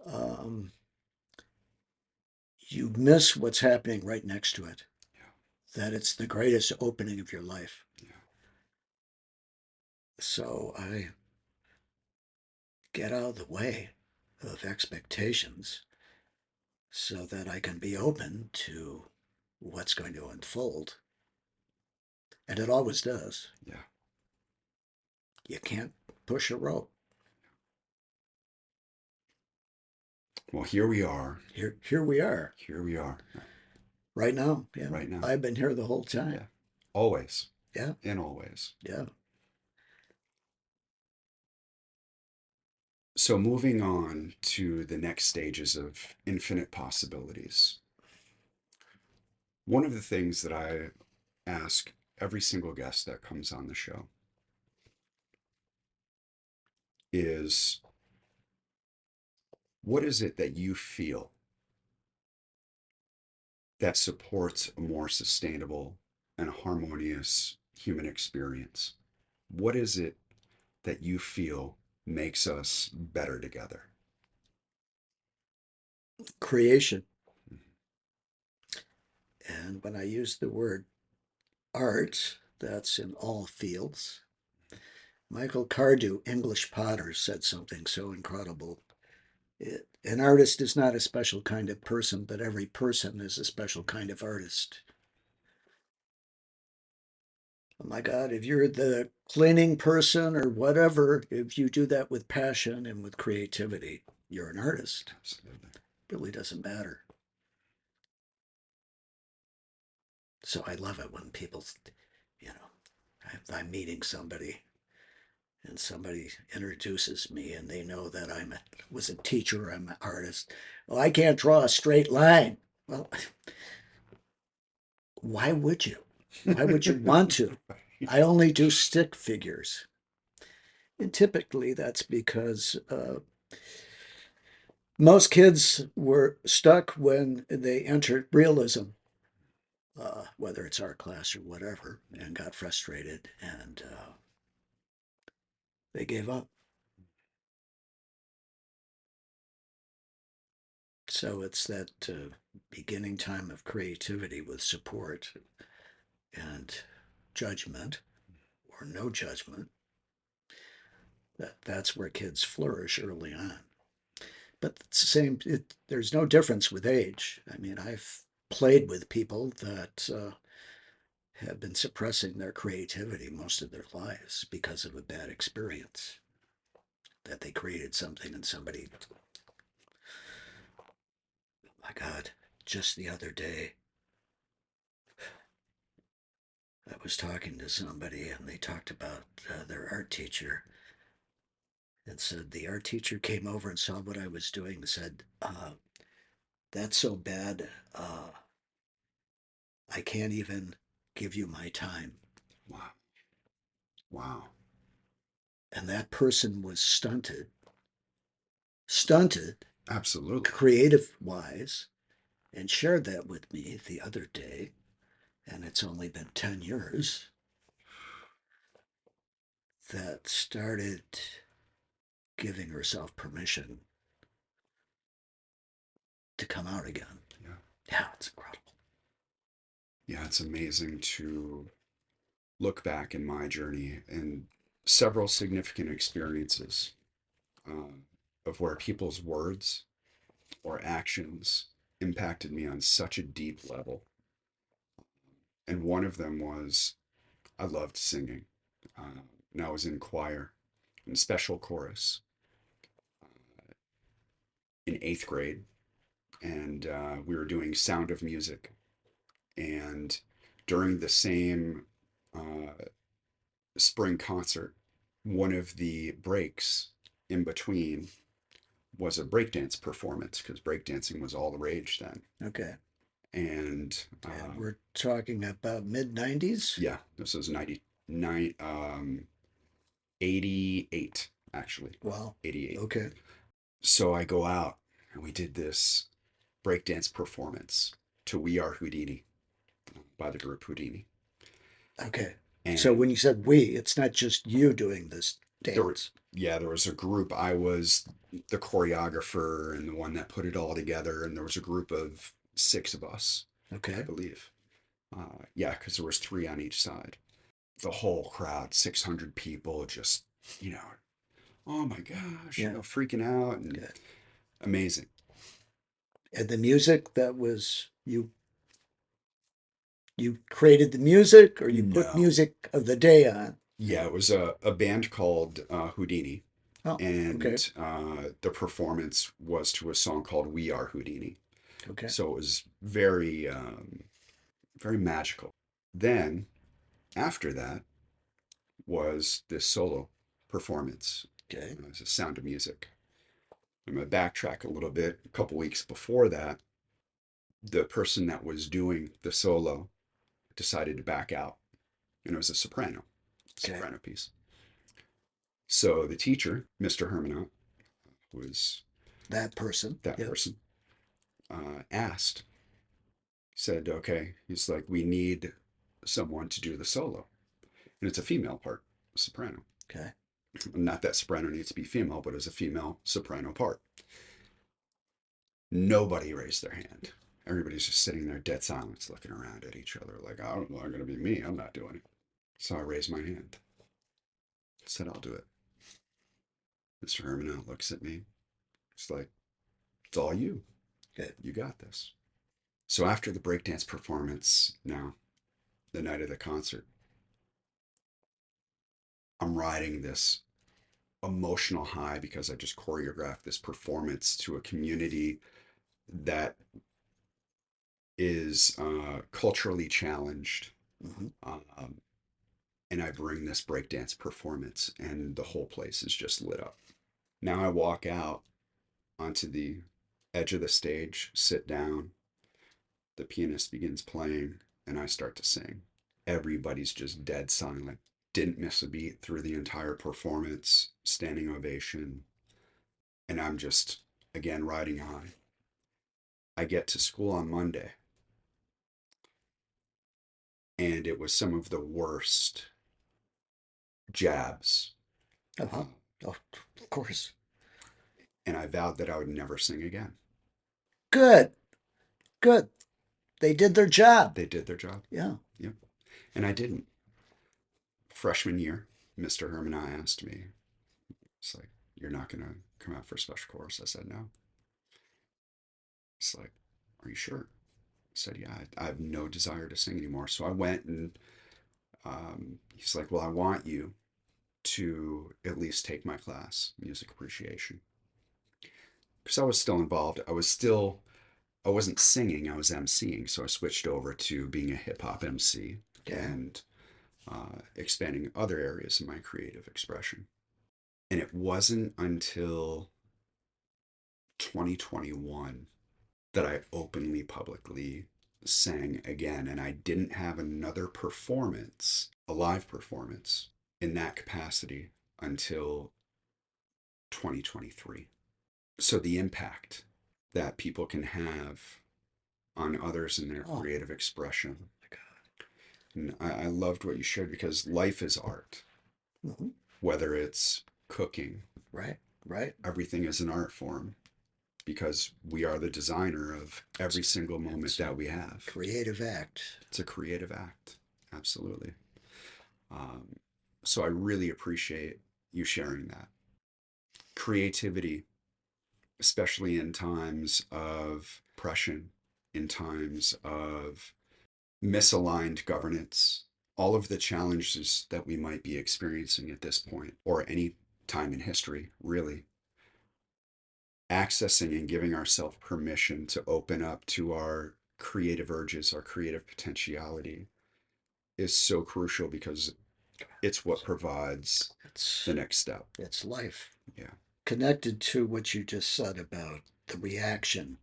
um, you miss what's happening right next to it, yeah, that it's the greatest opening of your life. yeah, So I get out of the way of expectations so that I can be open to what's going to unfold. And it always does. yeah. You can't push a rope. Well, here we are. Here we are Here we are right now. Yeah, right now. I've been here the whole Yeah, time. always Yeah, and always. yeah. So, moving on to the next stages of infinite possibilities. One of the things that I ask every single guest that comes on the show is what is it that you feel that supports a more sustainable and harmonious human experience? What is it that you feel makes us better together? Creation. And when I use the word art, that's in all fields. Michael Cardew, English potter, said something so incredible. An artist is not a special kind of person, but every person is a special kind of artist. Oh my God, if you're the cleaning person or whatever, if you do that with passion and with creativity, you're an artist. Absolutely. It really doesn't matter. So I love it when people, you know, I'm meeting somebody and somebody introduces me and they know that was a teacher, I'm an artist. Well, I can't draw a straight line. Well, why would you? Why would you want to? I only do stick figures. And typically that's because most kids were stuck when they entered realism, whether it's art class or whatever, and got frustrated and they gave up. So it's that beginning time of creativity with support and judgment or no judgment. That's where kids flourish early on. But it's the same. There's no difference with age. I mean, I've played with people that have been suppressing their creativity most of their lives because of a bad experience. That they created something and somebody, my God, just the other day, I was talking to somebody and they talked about their art teacher and said the art teacher came over and saw what I was doing and said, that's so bad, I can't even give you my time. Wow. Wow. And that person was stunted, Absolutely. creative wise, and shared that with me the other day. And it's only been 10 years that started giving herself permission to come out again. Yeah. Yeah, it's incredible. Yeah, it's amazing to look back in my journey and several significant experiences um, of where people's words or actions impacted me on such a deep level. And one of them was I loved singing. And I was in choir in special chorus in eighth grade. And we were doing Sound of Music. And during the same spring concert, one of the breaks in between was a breakdance performance because breakdancing was all the rage then. Okay. And And we're talking about mid 90s? yeah, this was 99, 88, actually. Wow. 88. Okay. So I go out and we did this breakdance performance to We Are Houdini by the group Houdini. Okay. So And when you said we, it's not just you doing this there were, dance. yeah, there was a group. I was the choreographer and the one that put it all together. And there was a group of six of us, I Okay. believe. Yeah, because there was three on each side. The whole crowd, 600 people, just, you know, oh my gosh, Yeah. freaking out and Good. amazing. And the music that was you created the music or you put No. music of the day on? Yeah, it was a band called Houdini. Oh, okay. And the performance was to a song called We Are Houdini. Okay. So it was very, very magical. Then, after that, was this solo performance. Okay. It was a Sound of Music. I'm going to backtrack a little bit. A couple weeks before that, the person that was doing the solo decided to back out, and it was a Okay. soprano piece. So the teacher, Mr. Hermanot, was That person. that Yep. person, asked, said, okay, he's like, we need someone to do the solo. And it's a female part. soprano. Okay. Not that soprano needs to be female, but as a female soprano part. Nobody raised their hand. Everybody's just sitting there dead silence looking around at each other like, I don't know, I'm going to be me. I'm not doing it. So I raised my hand. I said, I'll do it. Mr. Herman looks at me. It's like, it's all you. Good. You got this. So after the breakdance performance, now, the night of the concert, I'm riding this emotional high because I just choreographed this performance to a community that is culturally challenged. Mm-hmm. And I bring this breakdance performance, and the whole place is just lit up. Now I walk out onto the edge of the stage, sit down, the pianist begins playing, and I start to sing. Everybody's just dead silent. Didn't miss a beat through the entire performance, standing ovation, and I'm just, again, riding high. I get to school on Monday, and it was some of the worst jabs. Uh-huh. Oh, of course. And I vowed that I would never sing again. Good. Good. They did their job. They did their job. Yeah. Yep. And I didn't. Freshman year, Mr. Herman asked me, it's like, you're not going to come out for a special course? I said, no. It's like, are you sure? I said, yeah, I have no desire to sing anymore. So I went, and he's like, well, I want you to at least take my class, music appreciation. Because I was still involved. I wasn't singing, I was emceeing. So I switched over to being a hip hop MC, Okay. and expanding other areas of my creative expression. And it wasn't until 2021 that I openly, publicly sang again. And I didn't have another performance, a live performance, in that capacity until 2023. So the impact that people can have on others in their creative expression. And I loved what you shared, because life is art. Mm-hmm. Whether it's cooking, Right. Right. everything is an art form, because we are the designer of every single moment that we have. Creative act. It's a creative act. Absolutely. Um, so I really appreciate you sharing that. Creativity, especially in times of oppression, in times of misaligned governance, all of the challenges that we might be experiencing at this point, or any time in history, really. Accessing and giving ourselves permission to open up to our creative urges, our creative potentiality, is so crucial, because it's what provides It's the next step. it's life. Yeah. Connected to what you just said about the reaction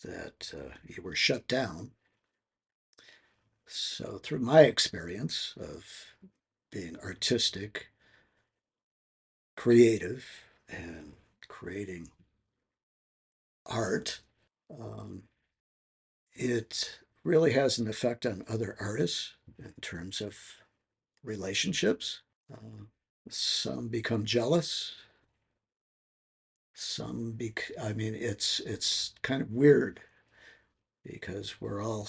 that you were shut down. So through my experience of being artistic, creative, and creating art, um, it really has an effect on other artists in terms of relationships. Uh, some become jealous. I mean, it's kind of weird because we're all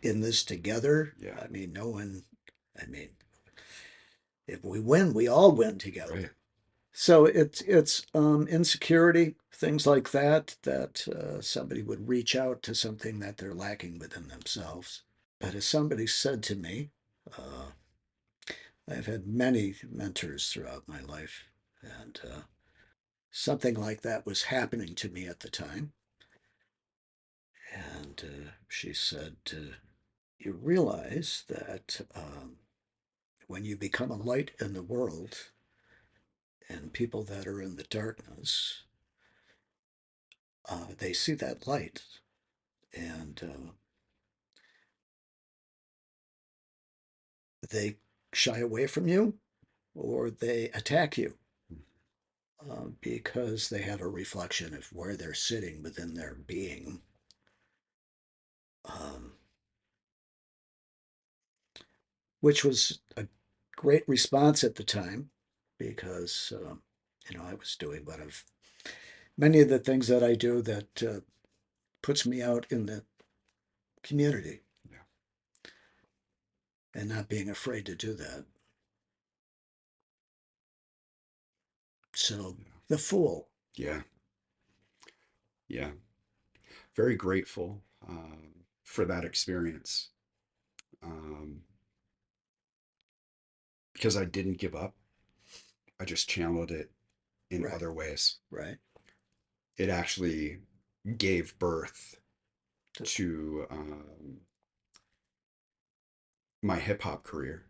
in this together. Yeah. I mean, no one, I mean, if we win, we all win together. Right. So it's insecurity, things like that, that somebody would reach out to something that they're lacking within themselves. But as somebody said to me, uh, I've had many mentors throughout my life, and something like that was happening to me at the time. And she said, you realize that when you become a light in the world, and people that are in the darkness, they see that light, and they shy away from you, or they attack you because they have a reflection of where they're sitting within their being. Um, which was a great response at the time because, I was doing many of the things that I do that puts me out in the community Yeah. and not being afraid to do that. So, the Fool. Yeah. Yeah. Very grateful for that experience, um, because I didn't give up. I just channeled it in Right, other ways. right. It actually gave birth To- to my hip hop career,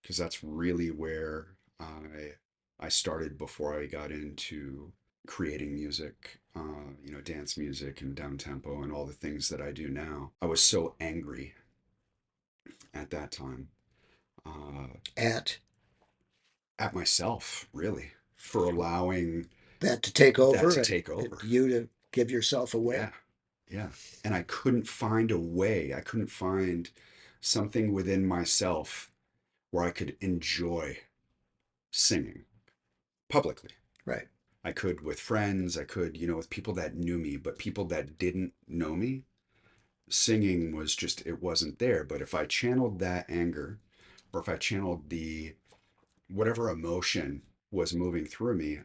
because that's really where I started before I got into creating music, dance music and down tempo and all the things that I do now. I was so angry at that time, uh, at at myself, really, for allowing that to take that over to and take over. you to give yourself away. Yeah, yeah. And I couldn't find a way. I couldn't find something within myself where I could enjoy singing publicly. Right, I could with friends, I could, with people that knew me, but people that didn't know me, singing was just, it wasn't there. But if I channeled that anger, or if I channeled the whatever emotion was moving through me,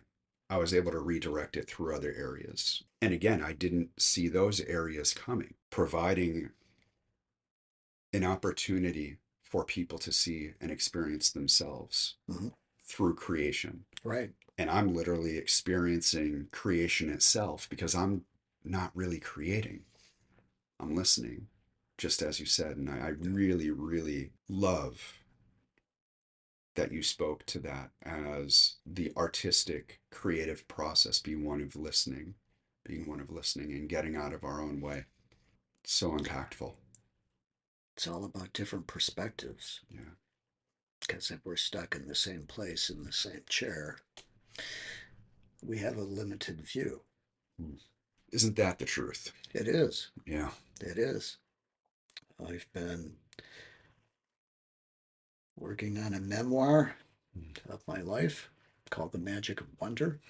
I was able to redirect it through other areas. And again, I didn't see those areas coming, providing an opportunity for people to see and experience themselves hmm, through creation. right. And I'm literally experiencing creation itself because I'm not really creating. I'm listening, just as you said. And I really, really love that you spoke to that as the artistic, creative process being one of listening and getting out of our own way. So impactful. It's all about different perspectives Yeah. because if we're stuck in the same place in the same chair, we have a limited view. Isn't that the truth? It is. Yeah. It is. I've been working on a memoir of my life called The Magic of Wonder.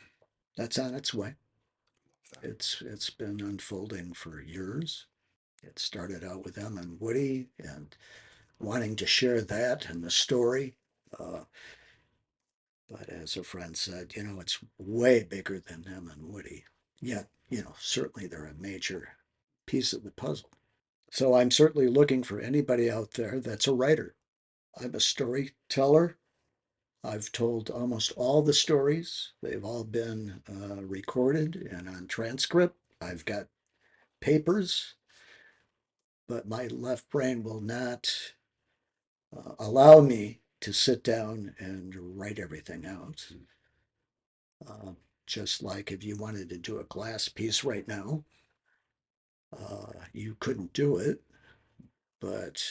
That's on its way. It's been unfolding for years. It started out with Em and Woody and wanting to share that and the story. Uh, but as a friend said, it's way bigger than Em and Woody. Yet, certainly they're a major piece of the puzzle. So I'm certainly looking for anybody out there that's a writer. I'm a storyteller. I've told almost all the stories. They've all been recorded and on transcript. I've got papers, but my left brain will not allow me to sit down and write everything out. Uh, just like if you wanted to do a glass piece right now, you couldn't do it, but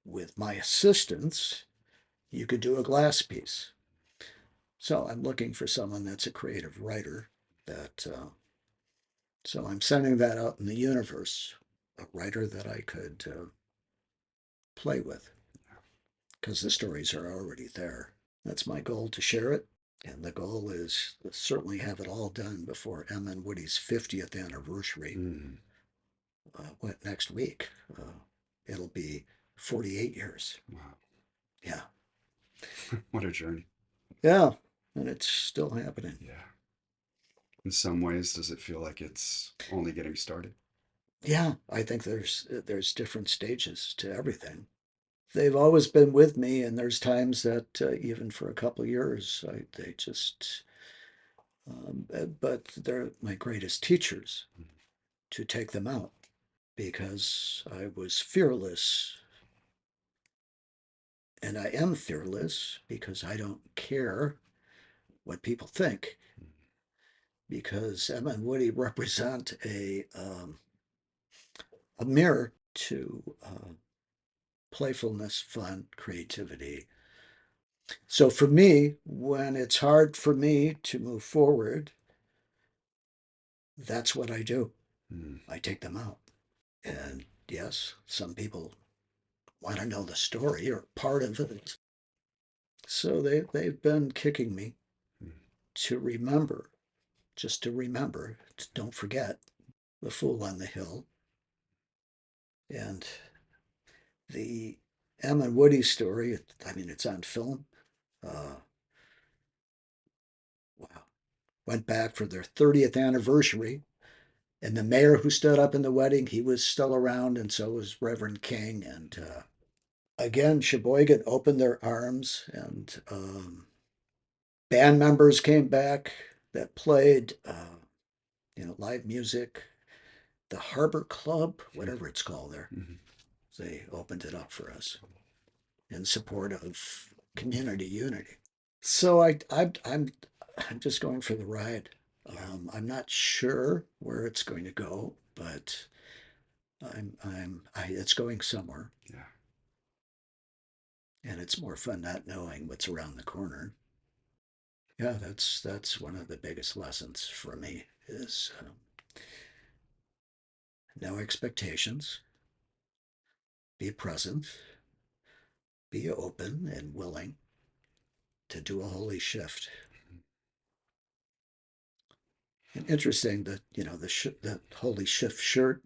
with my assistance, you could do a glass piece. So I'm looking for someone that's a creative writer. So I'm sending that out in the universe, a writer that I could play with, because the stories are already there. That's my goal, to share it. And the goal is to certainly have it all done before Em and Woody's 50th anniversary. Mm. Next week? It'll be 48 years. Wow. Yeah. What a journey. Yeah. And it's still happening. Yeah. In some ways, does it feel like it's only getting started? Yeah. I think there's different stages to everything. They've always been with me, and there's times that even for a couple of years, they just, but they're my greatest teachers to take them out because I was fearless, and I am fearless because I don't care what people think, because Emma and Woody represent a mirror to playfulness, fun, creativity. So for me, when it's hard for me to move forward, that's what I do. Mm. I take them out. And yes, some people want to know the story or part of it. So they've been kicking me to remember, just to remember, don't forget the Fool on the Hill and the Em and Woody story. I mean, it's on film. Uh, wow. Went back for their 30th anniversary. And the mayor who stood up in the wedding, he was still around, and so was Reverend King. And again, Sheboygan opened their arms, and band members came back that played, live music. The Harbor Club, whatever it's called there, Mm-hmm. they opened it up for us in support of community unity. So I'm just going for the ride. Yeah. I'm not sure where it's going to go, but it's going somewhere, Yeah. and it's more fun not knowing what's around the corner. Yeah, that's one of the biggest lessons for me is no expectations, be present, be open and willing to do a holy shift. And interesting that the holy shift shirt.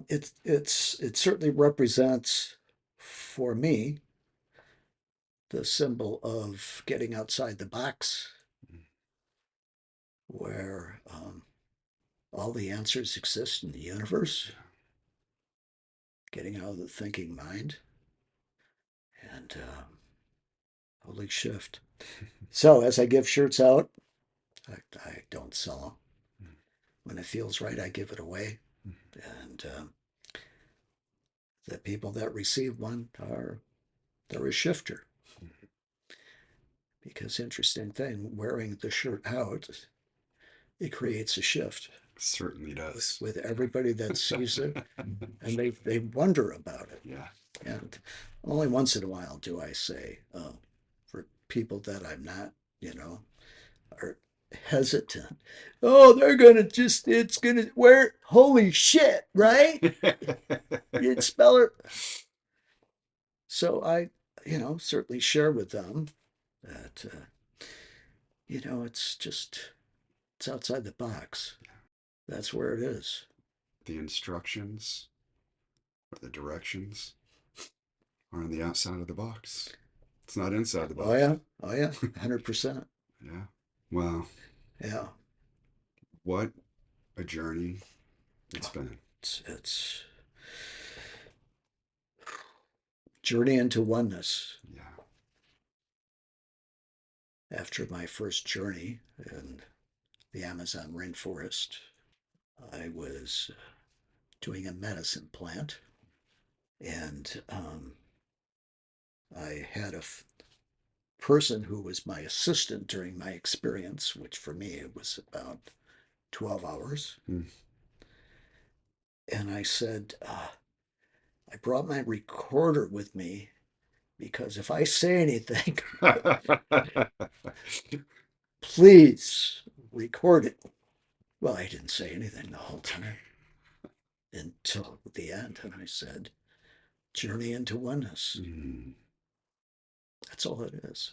It certainly represents for me the symbol of getting outside the box, where all the answers exist in the universe, getting out of the thinking mind, and holy shift. So as I give shirts out, I don't sell them. When it feels right, I give it away, and the people that receive one they're a shifter. Because interesting thing, wearing the shirt out, it creates a shift. Certainly does. With everybody that sees it, and they wonder about it. Yeah. And only once in a while do I say, for people that I'm not, are hesitant. Oh, they're gonna just it's gonna wear holy shit, right? You'd spell it. So I, certainly share with them that it's outside the box. That's where it is. The instructions or the directions are on the outside of the box. It's not inside the Oh box. yeah, oh yeah, 100%. Yeah. Wow. Yeah, What a journey it's been. it's journey into oneness. Yeah. After my first journey in the Amazon rainforest, I was doing a medicine plant, and I had a person who was my assistant during my experience, which for me it was about 12 hours. Mm. And I said, I brought my recorder with me because if I say anything, please record it. Well, I didn't say anything the whole time until the end. And I said, journey into oneness. Mm. That's all it is.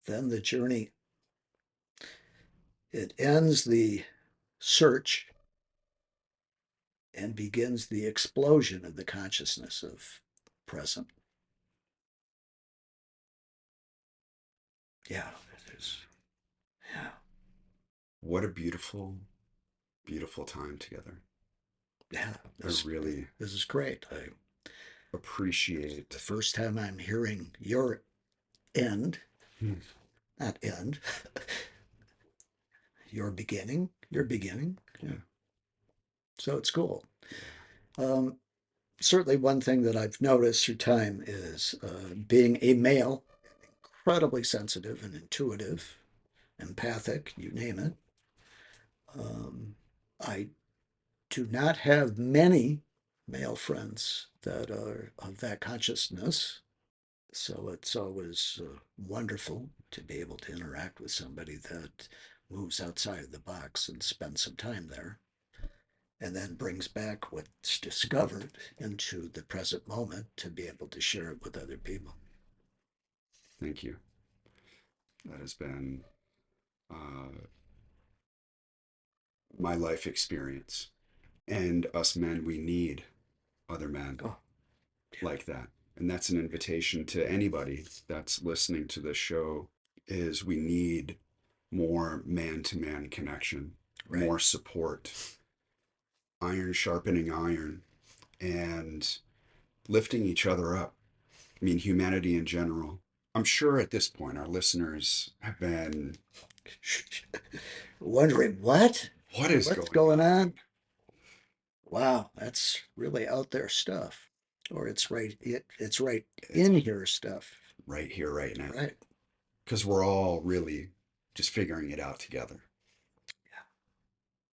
Then the journey, it ends the search and begins the explosion of the consciousness of present. Yeah, it is. Yeah. What a beautiful, beautiful time together. Yeah. I really This is great. appreciate The first time I'm hearing your end, Hmm. not end, your beginning. Yeah. So it's cool. Um, Certainly, one thing that I've noticed through time is being a male, incredibly sensitive and intuitive, empathic, you name it. I do not have many male friends that are of that consciousness. So it's always wonderful to be able to interact with somebody that moves outside of the box and spend some time there. and then brings back what's discovered into the present moment to be able to share it with other people. Thank you. That has been my life experience. And us men, we need other men Oh, like that. And that's an invitation to anybody that's listening to this show is we need more man-to-man connection, right. more support, iron sharpening iron, and lifting each other up. I mean, humanity in general. I'm sure at this point our listeners have been Wondering what's what's going going on? on? Wow, that's really out there stuff. Or it's right It's in here stuff. right here, right now. Right. Because we're all really just figuring it out together. Yeah.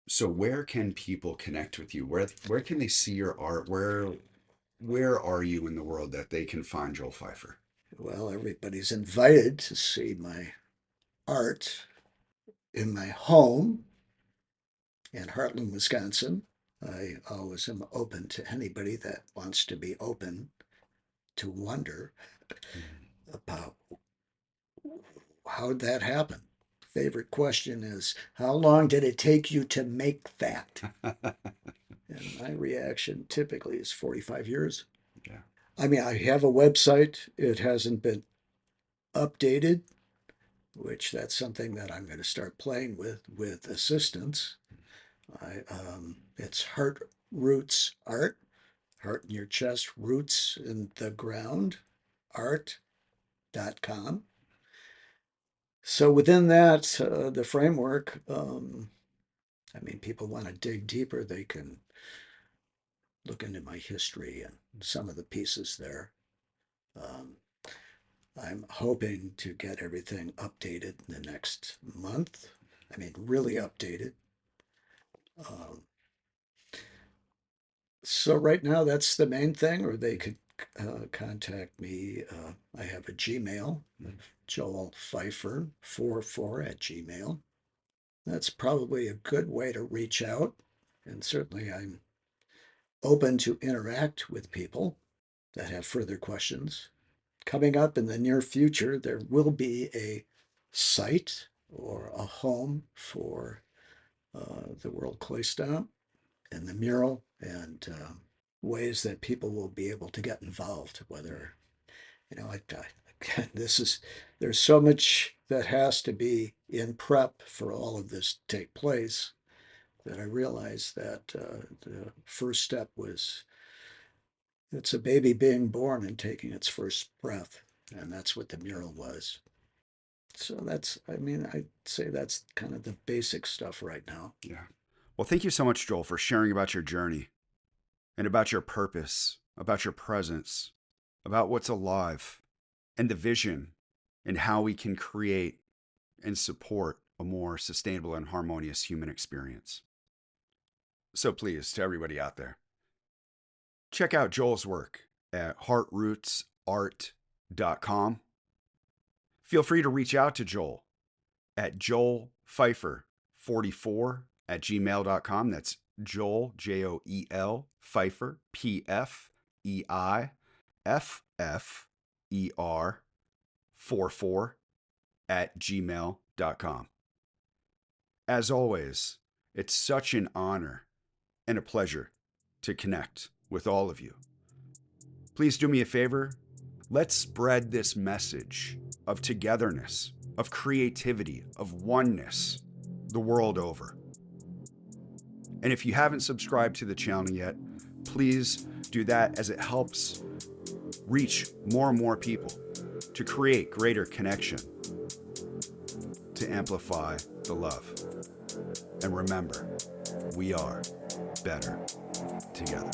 So where can people connect with you? Where can they see your art? Where are you in the world that they can find Joel Pfeiffer? Well, everybody's invited to see my art in my home in Heartland, Wisconsin. I always am open to anybody that wants to be open to wonder about how'd that happen. Favorite question is, how long did it take you to make that? And my reaction typically is 45 years. Yeah. I mean, I have a website. It hasn't been updated, which that's something that I'm going to start playing with assistance. It's HeartRoots Art, heart in your chest, roots in the ground, art.com. So within that, the framework, I mean, people want to dig deeper, they can look into my history and some of the pieces there. Um, I'm hoping to get everything updated in the next month. I mean, really updated. Um, so right now, that's the main thing, or they could contact me. I have a Gmail, Joel Pfeiffer 44 at Gmail. That's probably a good way to reach out. And certainly, I'm open to interact with people that have further questions. Coming up in the near future, there will be a site or a home for the World Clay Stomp and the mural and ways that people will be able to get involved. Whether, this is, there's so much that has to be in prep for all of this to take place that I realized that the first step was it's a baby being born and taking its first breath. And that's what the mural was. So I mean, I'd say that's kind of the basic stuff right now. Yeah. Well, thank you so much, Joel, for sharing about your journey and about your purpose, about your presence, about what's alive and the vision and how we can create and support a more sustainable and harmonious human experience. So please, to everybody out there, check out Joel's work at heartrootsart.com. Feel free to reach out to Joel at joelpfeiffer44@gmail.com. That's Joel, Joel, Pfeiffer, Pfeffer, 44@gmail.com. As always, it's such an honor and a pleasure to connect with all of you. Please do me a favor. Let's spread this message of togetherness, of creativity, of oneness the world over. And if you haven't subscribed to the channel yet, please do that as it helps reach more and more people to create greater connection, to amplify the love. And remember, we are better together.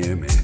image.